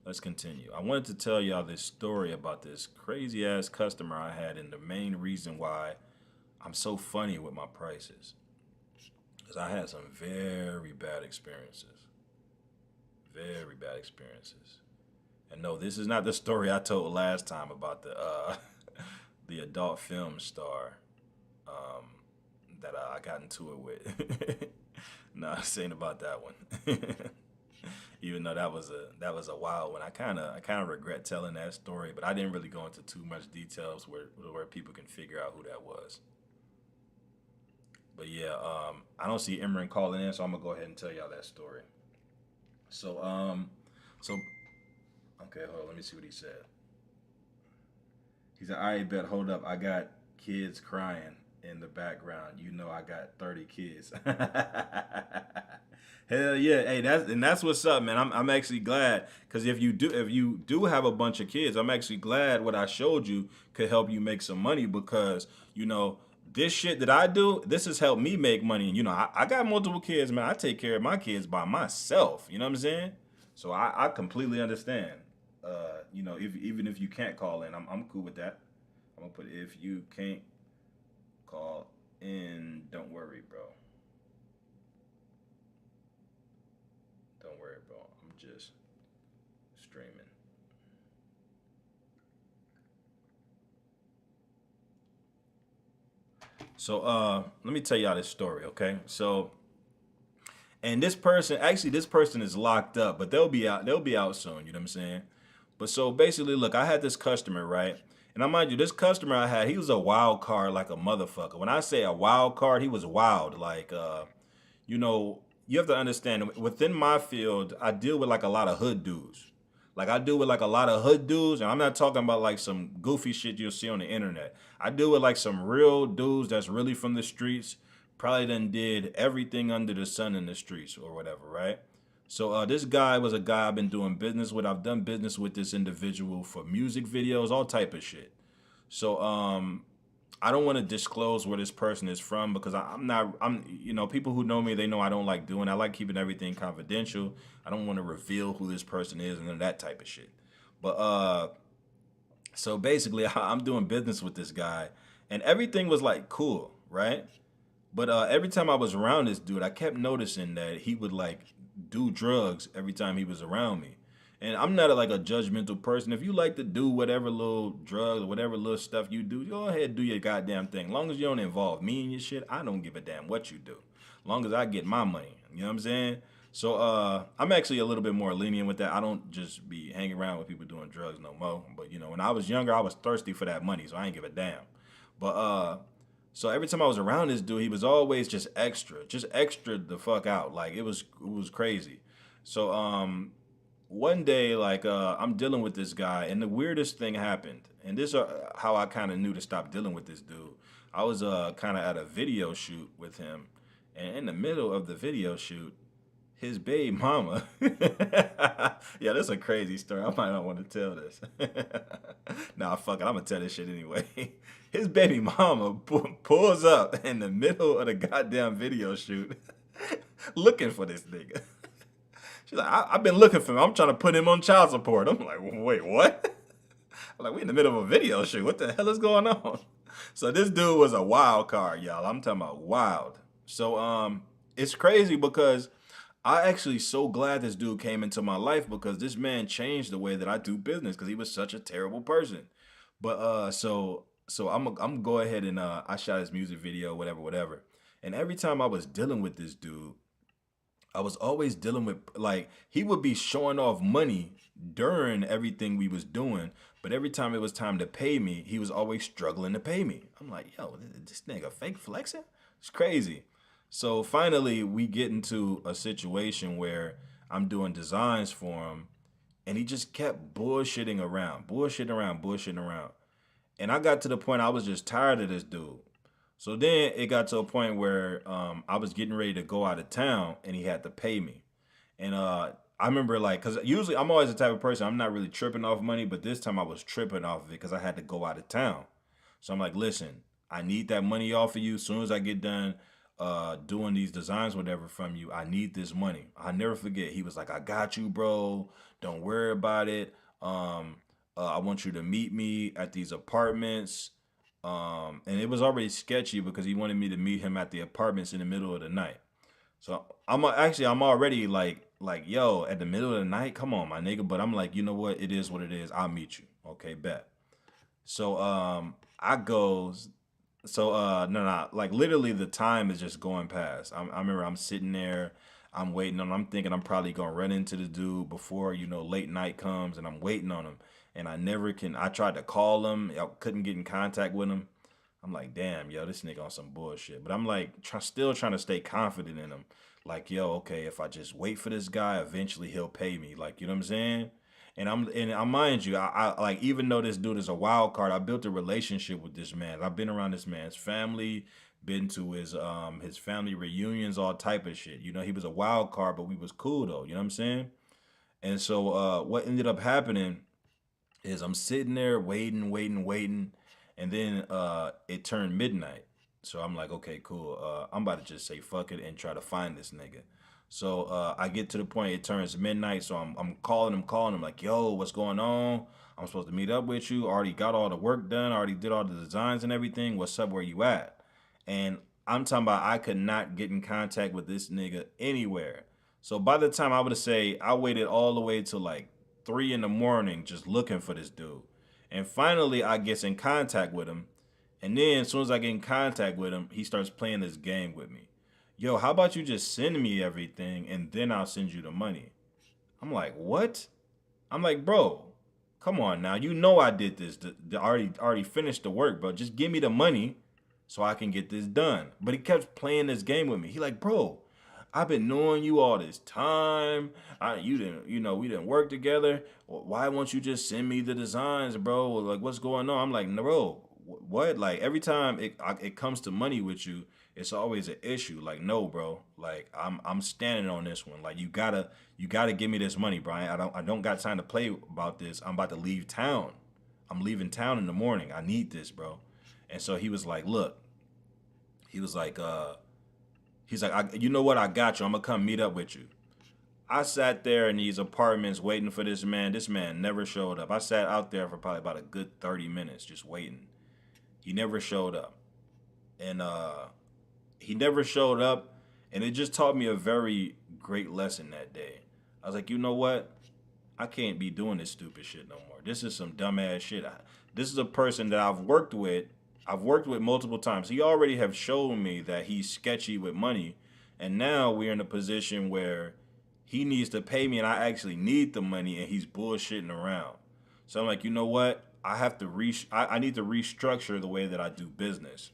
Let's continue. I wanted to tell y'all this story about this crazy ass customer I had, and the main reason why I'm so funny with my prices. Because I had some very bad experiences. Very bad experiences. And no, this is not the story I told last time about the the adult film star that I got into it with. No, this ain't about that one. Even though that was a wild one. I kind of regret telling that story, but I didn't really go into too much details where people can figure out who that was. But yeah, I don't see Emran calling in, so I'm gonna go ahead and tell y'all that story. So okay, hold on, let me see what he said. He said, "I bet, hold up, I got kids crying in the background. You know I got 30 kids." Hell yeah, hey, that's what's up, man. I'm actually glad, because if you do have a bunch of kids, I'm actually glad what I showed you could help you make some money, because this shit that I do, this has helped me make money. And I got multiple kids, man. I take care of my kids by myself. You know what I'm saying? So I completely understand. Even if you can't call in, I'm cool with that. I'm gonna put, if you can't call in, don't worry, bro. Don't worry, bro. I'm just streaming. So let me tell y'all this story, okay? So, and this person is locked up, but they'll be out soon, you know what I'm saying? But so basically, look, I had this customer, right? And I mind you, this customer I had, he was a wild card like a motherfucker. When I say a wild card, he was wild. Like, you have to understand, within my field, I deal with like a lot of hood dudes. Like, I deal with like a lot of hood dudes, and I'm not talking about like some goofy shit you'll see on the internet. I deal with like some real dudes that's really from the streets, probably done did everything under the sun in the streets or whatever, right? So this guy was a guy I've been doing business with. I've done business with this individual for music videos, all type of shit. So I don't want to disclose where this person is from, because people who know me, they know I don't like doing. I like keeping everything confidential. I don't want to reveal who this person is and that type of shit. But so basically, I'm doing business with this guy, and everything was like cool, right? But every time I was around this dude, I kept noticing that he would like do drugs every time he was around me. And I'm not like a judgmental person. If you like to do whatever little drugs or whatever little stuff you do, go ahead and do your goddamn thing. As long as you don't involve me in your shit, I don't give a damn what you do. As long as I get my money. You know what I'm saying? So I'm actually a little bit more lenient with that. I don't just be hanging around with people doing drugs no more. But when I was younger, I was thirsty for that money, so I ain't give a damn. But So every time I was around this dude, he was always just extra the fuck out. Like it was crazy. So one day like I'm dealing with this guy and the weirdest thing happened. And this how I kind of knew to stop dealing with this dude. I was kind of at a video shoot with him, and in the middle of the video shoot, his baby mama. Yeah, that's a crazy story. I might not want to tell this. Nah, fuck it. I'm gonna tell this shit anyway. His baby mama pulls up in the middle of the goddamn video shoot, looking for this nigga. She's like, I've been looking for him. I'm trying to put him on child support. I'm like, wait, what? I'm like, we in the middle of a video shoot. What the hell is going on? So this dude was a wild card, y'all. I'm talking about wild. So it's crazy because I actually so glad this dude came into my life because this man changed the way that I do business because he was such a terrible person. But so I'm go ahead and I shot his music video, whatever. And every time I was dealing with this dude, I was always dealing with like he would be showing off money during everything we was doing, but every time it was time to pay me, he was always struggling to pay me. I'm like, yo, this nigga fake flexing? It's crazy. So finally, we get into a situation where I'm doing designs for him, and he just kept bullshitting around. And I got to the point I was just tired of this dude. So then it got to a point where I was getting ready to go out of town, and he had to pay me. And I remember like, cause usually I'm always the type of person I'm not really tripping off money, but this time I was tripping off of it because I had to go out of town. So I'm like, listen, I need that money off of you. As soon as I get done doing these designs, whatever from you, I need this money. I never forget. He was like, I got you, bro. Don't worry about it. I want you to meet me at these apartments. And it was already sketchy because he wanted me to meet him at the apartments in the middle of the night. So I'm already like yo at the middle of the night. Come on, my nigga. But I'm like, you know what? It is what it is. I'll meet you. Okay, bet. So I goes. So no, like literally the time is just going past. I remember I'm sitting there. I'm waiting on him. I'm thinking I'm probably gonna run into the dude before late night comes, and I'm waiting on him. And I never can. I tried to call him. I couldn't get in contact with him. I'm like, damn, yo, this nigga on some bullshit. But I'm like, still trying to stay confident in him. Like, yo, okay, if I just wait for this guy, eventually he'll pay me. Like, you know what I'm saying? And I mind you, I like even though this dude is a wild card, I built a relationship with this man. I've been around this man's family, been to his family reunions, all type of shit. He was a wild card, but we was cool though. You know what I'm saying? And so what ended up happening is I'm sitting there waiting, and then it turned midnight. So I'm like, okay, cool. I'm about to just say fuck it and try to find this nigga. So I get to the point it turns midnight. So I'm calling him like, yo, what's going on? I'm supposed to meet up with you. Already got all the work done. Already did all the designs and everything. What's up? Where you at? And I'm talking about I could not get in contact with this nigga anywhere. So by the time I would say I waited all the way till like 3 in the morning just looking for this dude. And finally I gets in contact with him. And then as soon as I get in contact with him, he starts playing this game with me. Yo, how about you just send me everything and then I'll send you the money? I'm like, what? I'm like, bro, come on now. You know I did this. Already finished the work, bro. Just give me the money so I can get this done. But he kept playing this game with me. He like, bro, I've been knowing you all this time. We didn't work together. Why won't you just send me the designs, bro? Like, what's going on? I'm like, no, bro, what? Like, every time it comes to money with you, it's always an issue. Like, no, bro. Like, I'm standing on this one. Like, you gotta give me this money, Brian. I don't got time to play about this. I'm about to leave town. I'm leaving town in the morning. I need this, bro. And so he was like, look. He was like, you know what? I got you. I'm gonna come meet up with you. I sat there in these apartments waiting for this man. This man never showed up. I sat out there for probably about a good 30 minutes just waiting. He never showed up. And he never showed up. And it just taught me a very great lesson that day. I was like, you know what? I can't be doing this stupid shit no more. This is some dumbass shit. This is a person that I've worked with multiple times. He already have shown me that he's sketchy with money. And now we're in a position where he needs to pay me and I actually need the money and he's bullshitting around. So I'm like, you know what? I need to restructure the way that I do business.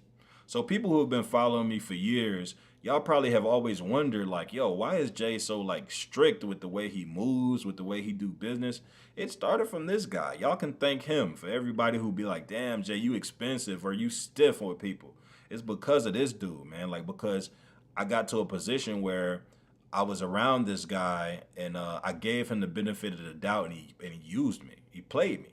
So people who have been following me for years, y'all probably have always wondered like, yo, why is Jay so like strict with the way he moves, with the way he do business? It started from this guy. Y'all can thank him. For everybody who be like, damn, Jay, you expensive or you stiff with people. It's because of this dude, man. Like, because I got to a position where I was around this guy and I gave him the benefit of the doubt, and he used me. He played me.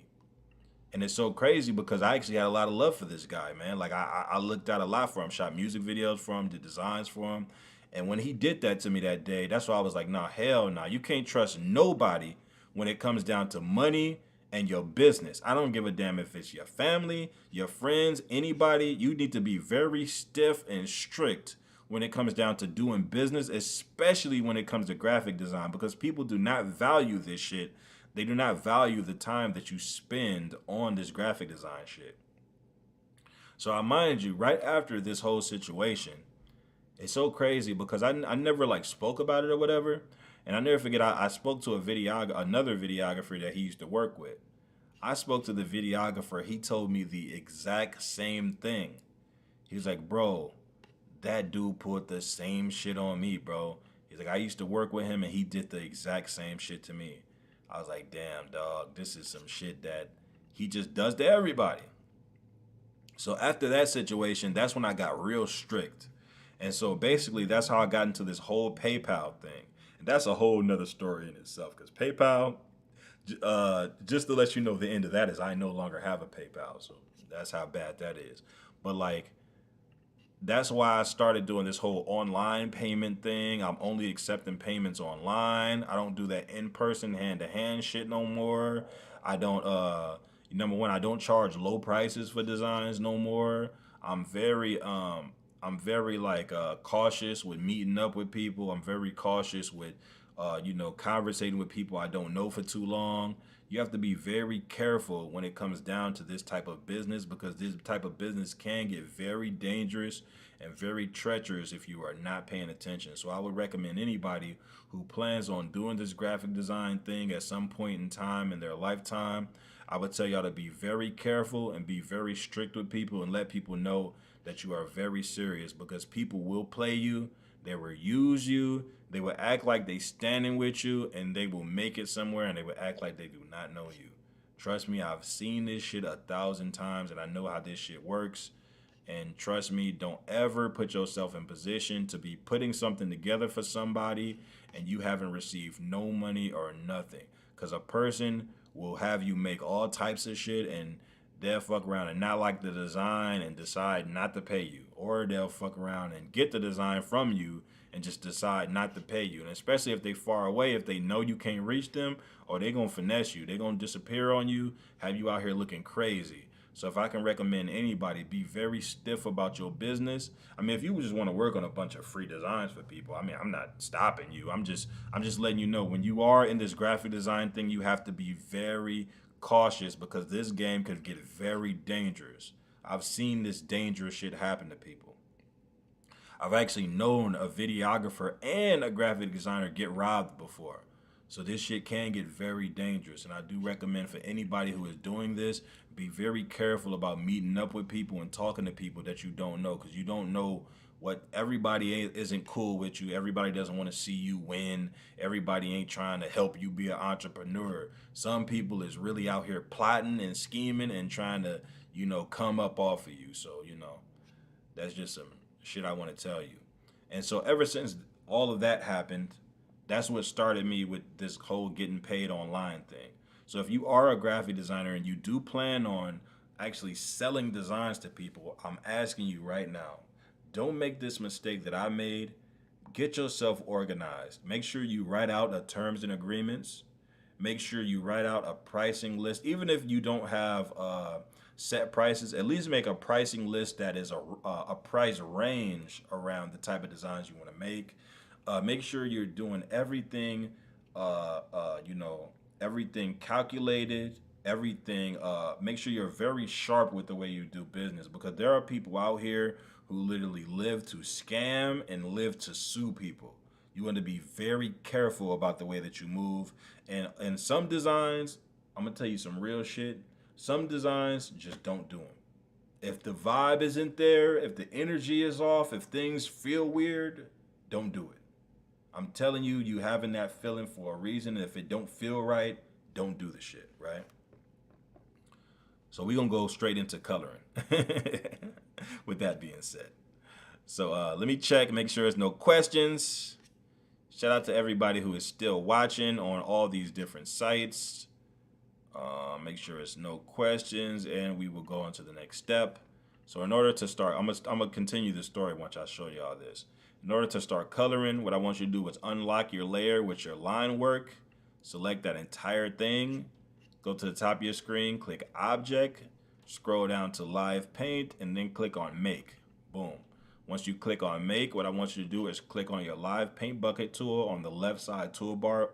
And it's so crazy because I actually had a lot of love for this guy, man. Like I looked out a lot for him, shot music videos for him, did designs for him. And when he did that to me that day, that's why I was like, nah, hell nah. You can't trust nobody when it comes down to money and your business. I don't give a damn if it's your family, your friends, anybody. You need to be very stiff and strict when it comes down to doing business, especially when it comes to graphic design, because people do not value this shit. They do not value the time that you spend on this graphic design shit. So I mind you, right after this whole situation, it's so crazy because I never like spoke about it or whatever. And I never forget, I spoke to another videographer that he used to work with. I spoke to the videographer. He told me the exact same thing. He was like, bro, that dude put the same shit on me, bro. He's like, I used to work with him and he did the exact same shit to me. I was like, damn, dog, this is some shit that he just does to everybody. So after that situation, that's when I got real strict. And so basically, that's how I got into this whole PayPal thing. And that's a whole nother story in itself, because PayPal, just to let you know, the end of that is I no longer have a PayPal. So that's how bad that is. But like, that's why I started doing this whole online payment thing. I'm only accepting payments online. I don't do that in-person hand-to-hand shit no more. I don't number one, I don't charge low prices for designs no more. I'm very like cautious with meeting up with people. I'm very cautious with conversating with people I don't know for too long. You have to be very careful when it comes down to this type of business, because this type of business can get very dangerous and very treacherous if you are not paying attention. So I would recommend anybody who plans on doing this graphic design thing at some point in time in their lifetime, I would tell y'all to be very careful and be very strict with people and let people know that you are very serious, because people will play you. They will use you. They will act like they standing with you, and they will make it somewhere, and they will act like they do not know you. Trust me, I've seen this shit 1,000 times, and I know how this shit works. And trust me, don't ever put yourself in position to be putting something together for somebody and you haven't received no money or nothing. Because a person will have you make all types of shit, and they'll fuck around and not like the design and decide not to pay you. Or they'll fuck around and get the design from you and just decide not to pay you. And especially if they far away, if they know you can't reach them, or they gonna finesse you, they gonna disappear on you, have you out here looking crazy. So if I can recommend anybody, be very stiff about your business. I mean, if you just want to work on a bunch of free designs for people, I mean, I'm not stopping you. I'm just letting you know, when you are in this graphic design thing, you have to be very cautious, because this game could get very dangerous. I've seen this dangerous shit happen to people. I've actually known a videographer and a graphic designer get robbed before. So this shit can get very dangerous. And I do recommend for anybody who is doing this, be very careful about meeting up with people and talking to people that you don't know, because you don't know what everybody isn't cool with you. Everybody doesn't want to see you win. Everybody ain't trying to help you be an entrepreneur. Some people is really out here plotting and scheming and trying to, come up off of you. So, that's just some shit I want to tell you. And so ever since all of that happened, that's what started me with this whole getting paid online thing. So if you are a graphic designer and you do plan on actually selling designs to people, I'm asking you right now, don't make this mistake that I made. Get yourself organized. Make sure you write out a terms and agreements. Make sure you write out a pricing list. Even if you don't have set prices, at least make a pricing list that is a price range around the type of designs you want to make. Make sure you're doing everything, everything calculated, everything. Make sure you're very sharp with the way you do business, because there are people out here who literally live to scam and live to sue people. You want to be very careful about the way that you move. And some designs, I'm going to tell you some real shit. Some designs, just don't do them. If the vibe isn't there, if the energy is off, if things feel weird, don't do it. I'm telling you, you having that feeling for a reason. If it don't feel right, don't do the shit, right? So we gonna go straight into coloring. With that being said, so let me check, make sure there's no questions. Shout out to everybody who is still watching on all these different sites. Make sure it's no questions, and we will go on to the next step. So in order to start, I'm gonna continue the story once I show y'all this. In order to start coloring, what I want you to do is unlock your layer with your line work. Select that entire thing. Go to the top of your screen, click Object, scroll down to Live Paint, and then click on Make. Boom. Once you click on Make, what I want you to do is click on your Live Paint Bucket tool on the left side toolbar,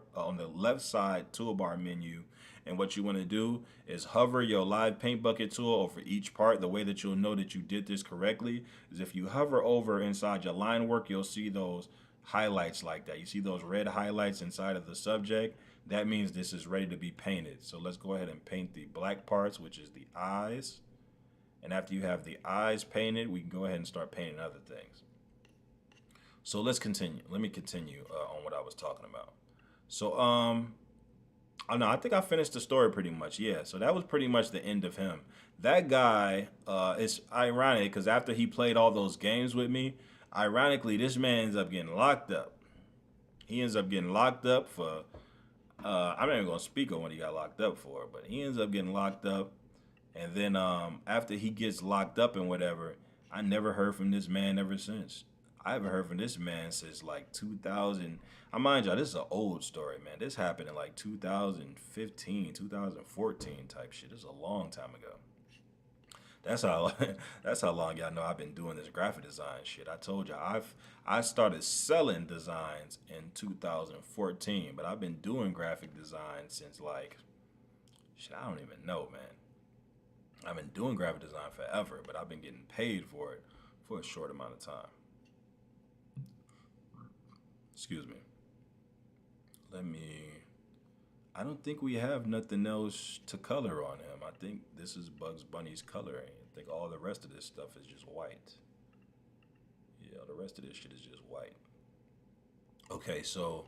menu. And what you want to do is hover your Live Paint Bucket tool over each part. The way that you'll know that you did this correctly is if you hover over inside your line work, you'll see those highlights like that. You see those red highlights inside of the subject? That means this is ready to be painted. So let's go ahead and paint the black parts, which is the eyes. And after you have the eyes painted, we can go ahead and start painting other things. So let's continue. Let me continue on what I was talking about. So, oh no, I think I finished the story pretty much. Yeah, so that was pretty much the end of him. That guy, it's ironic because after he played all those games with me, ironically, this man ends up getting locked up. He ends up getting locked up for, I'm not even going to speak on what he got locked up for, but he ends up getting locked up. And then after he gets locked up and whatever, I never heard from this man ever since. I haven't heard from this man since like 2000. I mind y'all, this is an old story, man. This happened in like 2015, 2014 type shit. This is a long time ago. That's how that's how long y'all know I've been doing this graphic design shit. I told you I started selling designs in 2014, but I've been doing graphic design since like shit, I don't even know, man. I've been doing graphic design forever, but I've been getting paid for it for a short amount of time. Excuse me. I don't think we have nothing else to color on him. I think this is Bugs Bunny's coloring. I think all the rest of this stuff is just white. Yeah, the rest of this shit is just white. Okay, so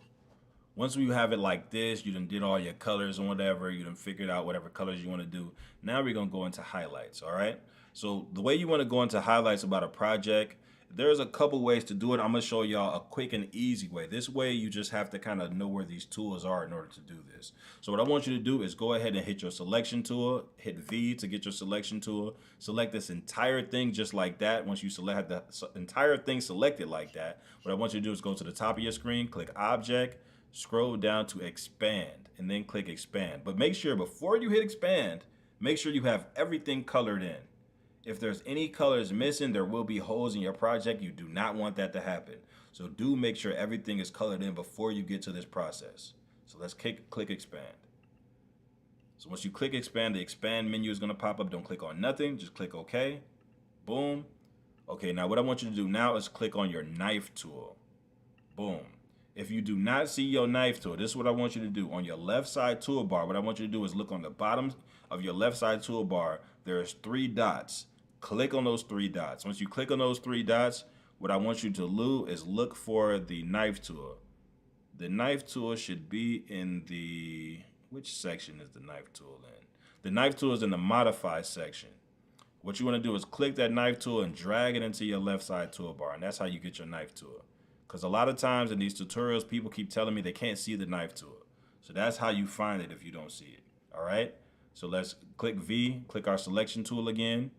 once we have it like this, you done did all your colors and whatever, you done figured out whatever colors you want to do. Now we're going to go into highlights, all right? So the way you want to go into highlights about a project, there's a couple ways to do it. I'm going to show y'all a quick and easy way. This way you just have to kind of know where these tools are in order to do this. So what I want you to do is go ahead and hit your selection tool, hit V to get your selection tool, select this entire thing just like that. Once you select the entire thing selected like that, what I want you to do is go to the top of your screen, click Object, scroll down to Expand, and then click Expand. But make sure before you hit Expand, make sure you have everything colored in. If there's any colors missing, there will be holes in your project. You do not want that to happen. So do make sure everything is colored in before you get to this process. So let's click Expand. So once you click Expand, the Expand menu is going to pop up. Don't click on nothing. Just click OK. Boom. Okay, now what I want you to do now is click on your knife tool. Boom. If you do not see your knife tool, this is what I want you to do. On your left side toolbar, what I want you to do is look on the bottom of your left side toolbar. There's 3 dots. Click on those 3 dots. Once you click on those 3 dots, what I want you to do is look for the knife tool. The knife tool should be in the, which section is the knife tool in? The knife tool is in the modify section. What you want to do is click that knife tool and drag it into your left side toolbar, and that's how you get your knife tool. Because a lot of times in these tutorials, people keep telling me they can't see the knife tool. So that's how you find it if you don't see it. All right? So let's click V, click our selection tool again.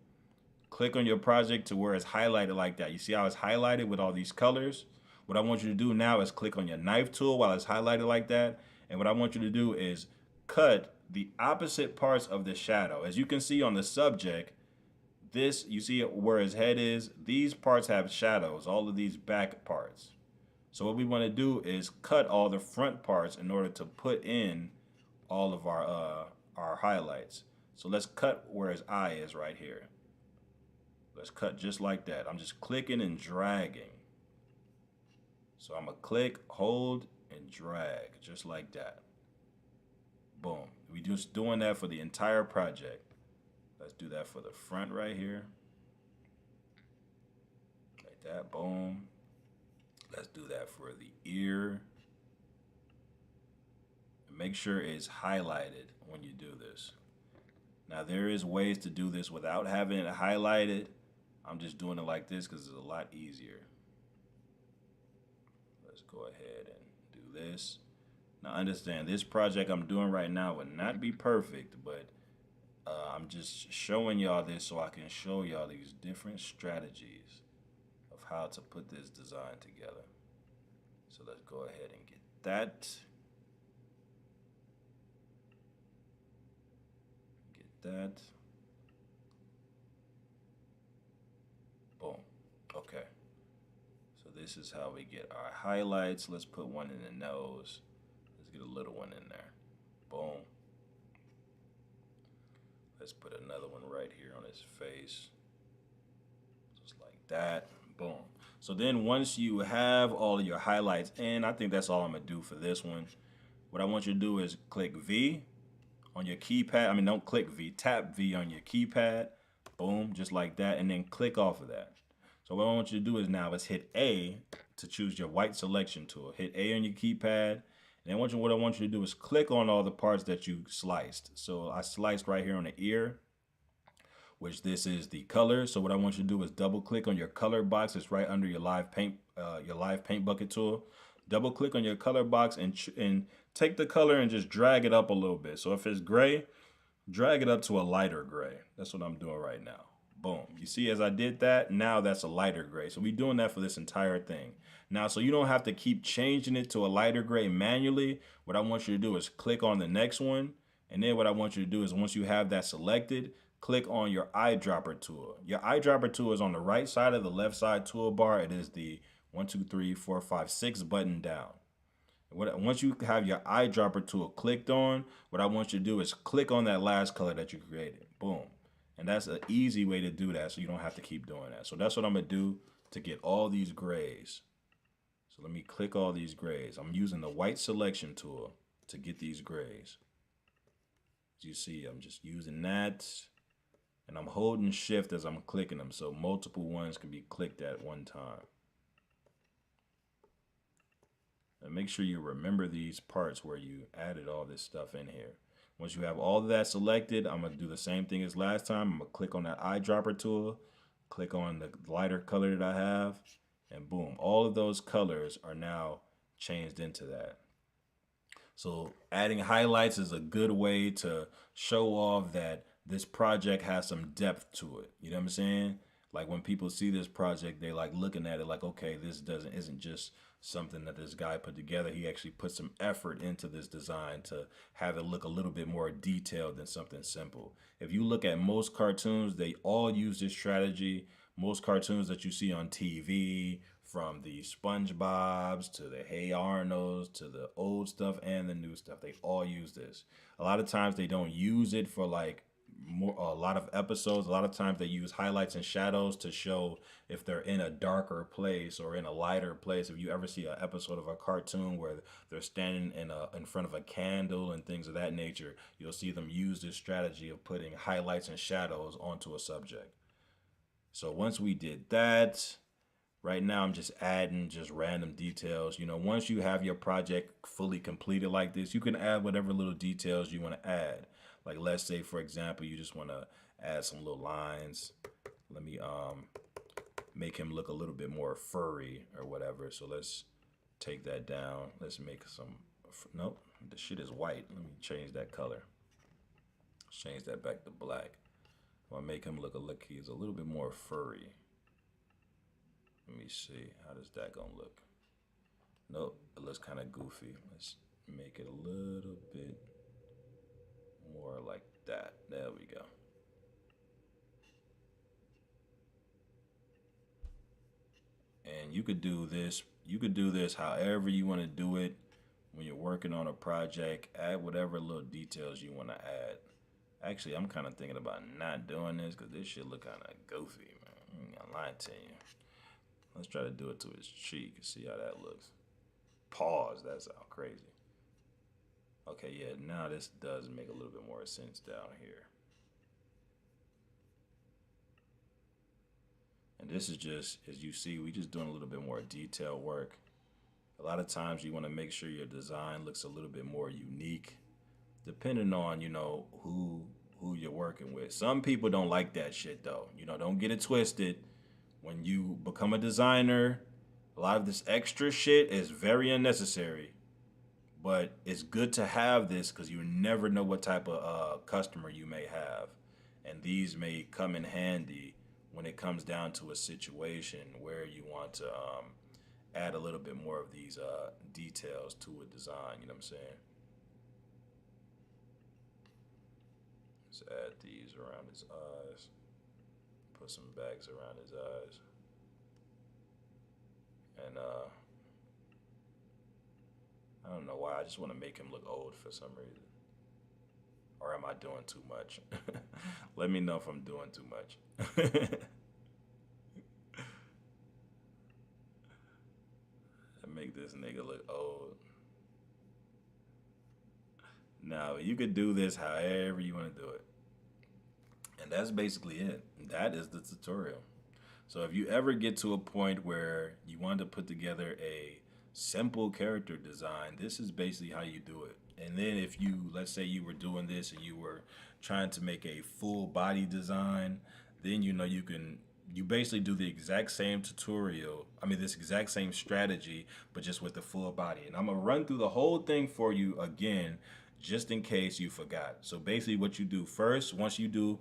Click on your project to where it's highlighted like that. You see how it's highlighted with all these colors? What I want you to do now is click on your knife tool while it's highlighted like that. And what I want you to do is cut the opposite parts of the shadow. As you can see on the subject, this, you see where his head is, these parts have shadows, all of these back parts. So what we want to do is cut all the front parts in order to put in all of our highlights. So let's cut where his eye is right here. Let's cut just like that. I'm just clicking and dragging. So I'm going to click, hold, and drag just like that. Boom. We just doing that for the entire project. Let's do that for the front right here. that. Boom. Let's do that for the ear. Make sure it's highlighted when you do this. Now there is ways to do this without having it highlighted. I'm just doing it like this because it's a lot easier. Let's go ahead and do this. Now understand, this project I'm doing right now would not be perfect, but I'm just showing y'all this so I can show y'all these different strategies of how to put this design together. So let's go ahead and get that. That. Boom. Okay. So this is how we get our highlights. Let's put one in the nose. Let's get a little one in there. Boom. Let's put another one right here on his face. Just like that. Boom. So then once you have all of your highlights in, I think that's all I'm going to do for this one. What I want you to do is click V on your keypad. I mean, don't click V, tap V on your keypad. Boom, just like that, and then click off of that. So what I want you to do is now is hit A to choose your white selection tool. Hit A on your keypad, and then what I want you to do is click on all the parts that you sliced. So I sliced right here on the ear, which this is the color. So what I want you to do is double click on your color box. It's right under your live paint bucket tool. Double click on your color box and take the color and just drag it up a little bit. So if it's gray, drag it up to a lighter gray. That's what I'm doing right now. Boom. You see, as I did that, now that's a lighter gray. So we're doing that for this entire thing. Now, so you don't have to keep changing it to a lighter gray manually. What I want you to do is click on the next one. And then what I want you to do is once you have that selected, click on your eyedropper tool. Your eyedropper tool is on the right side of the left side toolbar. It is the 1, 2, 3, 4, 5, 6 button down. Once you have your eyedropper tool clicked on, what I want you to do is click on that last color that you created. Boom. And that's an easy way to do that, so you don't have to keep doing that. So that's what I'm going to do to get all these grays. So let me click all these grays. I'm using the white selection tool to get these grays. As you see, I'm just using that, and I'm holding shift as I'm clicking them, so multiple ones can be clicked at one time. And make sure you remember these parts where you added all this stuff in here. Once you have all of that selected, I'm going to do the same thing as last time. I'm going to click on that eyedropper tool, click on the lighter color that I have, and boom, all of those colors are now changed into that. So adding highlights is a good way to show off that this project has some depth to it. You know what I'm saying? Like when people see this project, they like looking at it like, okay, this isn't just something that this guy put together. He actually put some effort into this design to have it look a little bit more detailed than something simple. If you look at most cartoons, they all use this strategy. Most cartoons that you see on TV, from the SpongeBob's to the Hey Arnold's to the old stuff and the new stuff, they all use this. A lot of times they don't use it for like a lot of episodes. A lot of times they use highlights and shadows to show if they're in a darker place or in a lighter place. If you ever see an episode of a cartoon where they're standing in front of a candle and things of that nature, you'll see them use this strategy of putting highlights and shadows onto a subject. So once we did that, right now I'm just adding just random details. You know, once you have your project fully completed like this, you can add whatever little details you want to add. Like let's say, for example, you just want to add some little lines. Let me make him look a little bit more furry or whatever. So let's take that down. Let's make some, nope, the shit is white. Let me change that color. Let's change that back to black. I want to make him look he's a little bit more furry. Let me see, how does that gonna look? Nope, it looks kind of goofy. Let's make it a little bit more like that. There we go. And you could do this however you want to do it when you're working on a project. Add whatever little details you want to add. Actually, I'm kind of thinking about not doing this because this shit look kind of goofy, man. I'm not lying to you. Let's try to do it to his cheek and see how that looks. Pause, that sounds crazy. Okay, yeah, now this does make a little bit more sense down here. And this is just, as you see, we just doing a little bit more detail work. A lot of times you want to make sure your design looks a little bit more unique, depending on, who you're working with. Some people don't like that shit though. Don't get it twisted. When you become a designer, a lot of this extra shit is very unnecessary. But it's good to have this because you never know what type of customer you may have. And these may come in handy when it comes down to a situation where you want to add a little bit more of these details to a design. You know what I'm saying? Let's add these around his eyes. Put some bags around his eyes. And I don't know why. I just want to make him look old for some reason. Or am I doing too much? Let me know if I'm doing too much. Make this nigga look old. Now, you could do this however you want to do it. And that's basically it. That is the tutorial. So if you ever get to a point where you want to put together a simple character design, this is basically how you do it. And then if you, let's say you were doing this and you were trying to make a full body design, then you basically do the exact same tutorial, this exact same strategy, but just with the full body. And I'm gonna run through the whole thing for you again, just in case you forgot. So basically what you do first, once you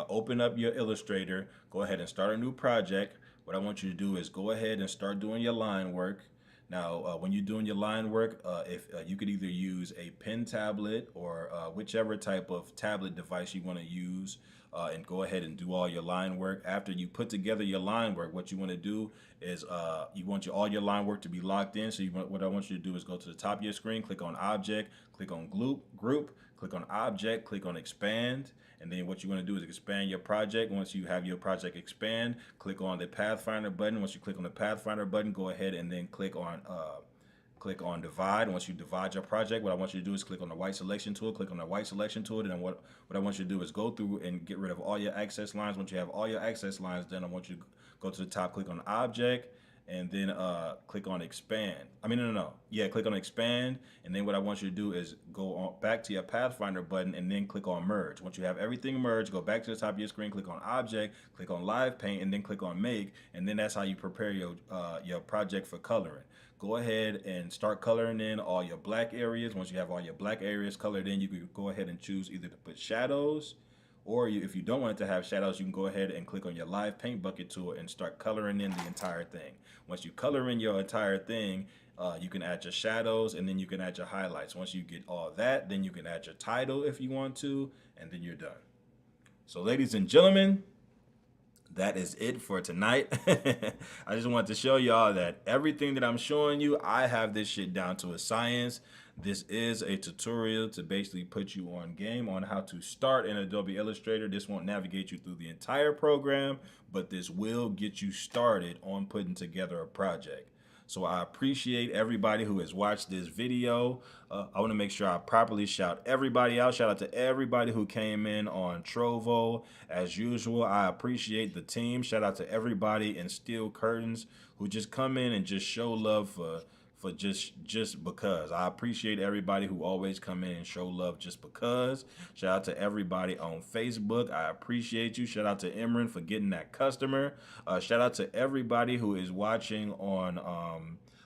open up your Illustrator, go ahead and start a new project. What I want you to do is go ahead and start doing your line work. Now, when you're doing your line work, if you could either use a pen tablet or whichever type of tablet device you want to use, and go ahead and do all your line work. After you put together your line work, what you want to do is you want all your line work to be locked in. So what I want you to do is go to the top of your screen, click on Object, click on Group, click on Object, click on Expand. And then what you want to do is expand your project. Once you have your project expand, click on the Pathfinder button. Once you click on the Pathfinder button, go ahead and then click on divide. Once you divide your project, what I want you to do is click on the white selection tool, click on the white selection tool, and then what I want you to do is go through and get rid of all your access lines. Once you have all your access lines done, I want you to go to the top, click on Object, and then click on Expand. Click on Expand, and then what I want you to do is go on back to your Pathfinder button and then click on Merge. Once you have everything merged, go back to the top of your screen, click on Object, click on Live Paint, and then click on Make, and then that's how you prepare your project for coloring. Go ahead and start coloring in all your black areas. Once you have all your black areas colored in, you can go ahead and choose either to put shadows, or if you don't want it to have shadows, you can go ahead and click on your Live Paint bucket tool and start coloring in the entire thing. Once you color in your entire thing, you can add your shadows, and then you can add your highlights. Once you get all that, then you can add your title if you want to, and then you're done. So ladies and gentlemen, that is it for tonight. I just want to show y'all that everything that I'm showing you, I have this shit down to a science. This is a tutorial to basically put you on game on how to start in Adobe Illustrator. This won't navigate you through the entire program, but this will get you started on putting together a project. So I appreciate everybody who has watched this video. I want to make sure I properly shout everybody out. Shout out to everybody who came in on Trovo. As usual, I appreciate the team. Shout out to everybody in Steel Curtains who just come in and just show love for just because. I appreciate everybody who always come in and show love just because. Shout out to everybody on Facebook. I appreciate you. Shout out to Imran for getting that customer. Shout out to everybody who is watching on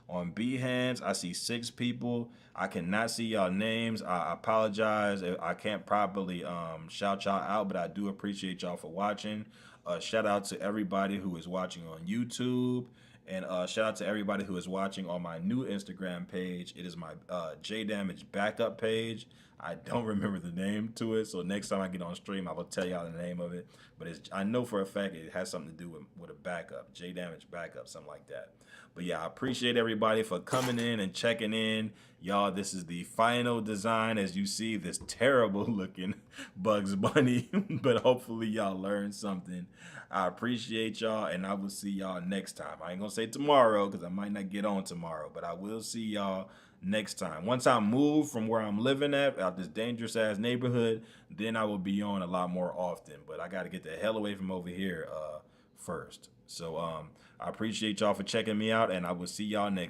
Behance. I see 6 people. I cannot see y'all names. I apologize if I can't properly shout y'all out, but I do appreciate y'all for watching. Shout out to everybody who is watching on YouTube. And shout out to everybody who is watching on my new Instagram page. It is my JDamage backup page. I don't remember the name to it, so next time I get on stream, I will tell y'all the name of it. But I know for a fact it has something to do with a backup, JDamage backup, something like that. But yeah, I appreciate everybody for coming in and checking in. Y'all, this is the final design. As you see, this terrible looking Bugs Bunny, but hopefully y'all learned something. I appreciate y'all, and I will see y'all next time. I ain't gonna say tomorrow because I might not get on tomorrow, but I will see y'all next time. Once I move from where I'm living out this dangerous ass neighborhood, then I will be on a lot more often. But I got to get the hell away from over here first. So I appreciate y'all for checking me out, and I will see y'all next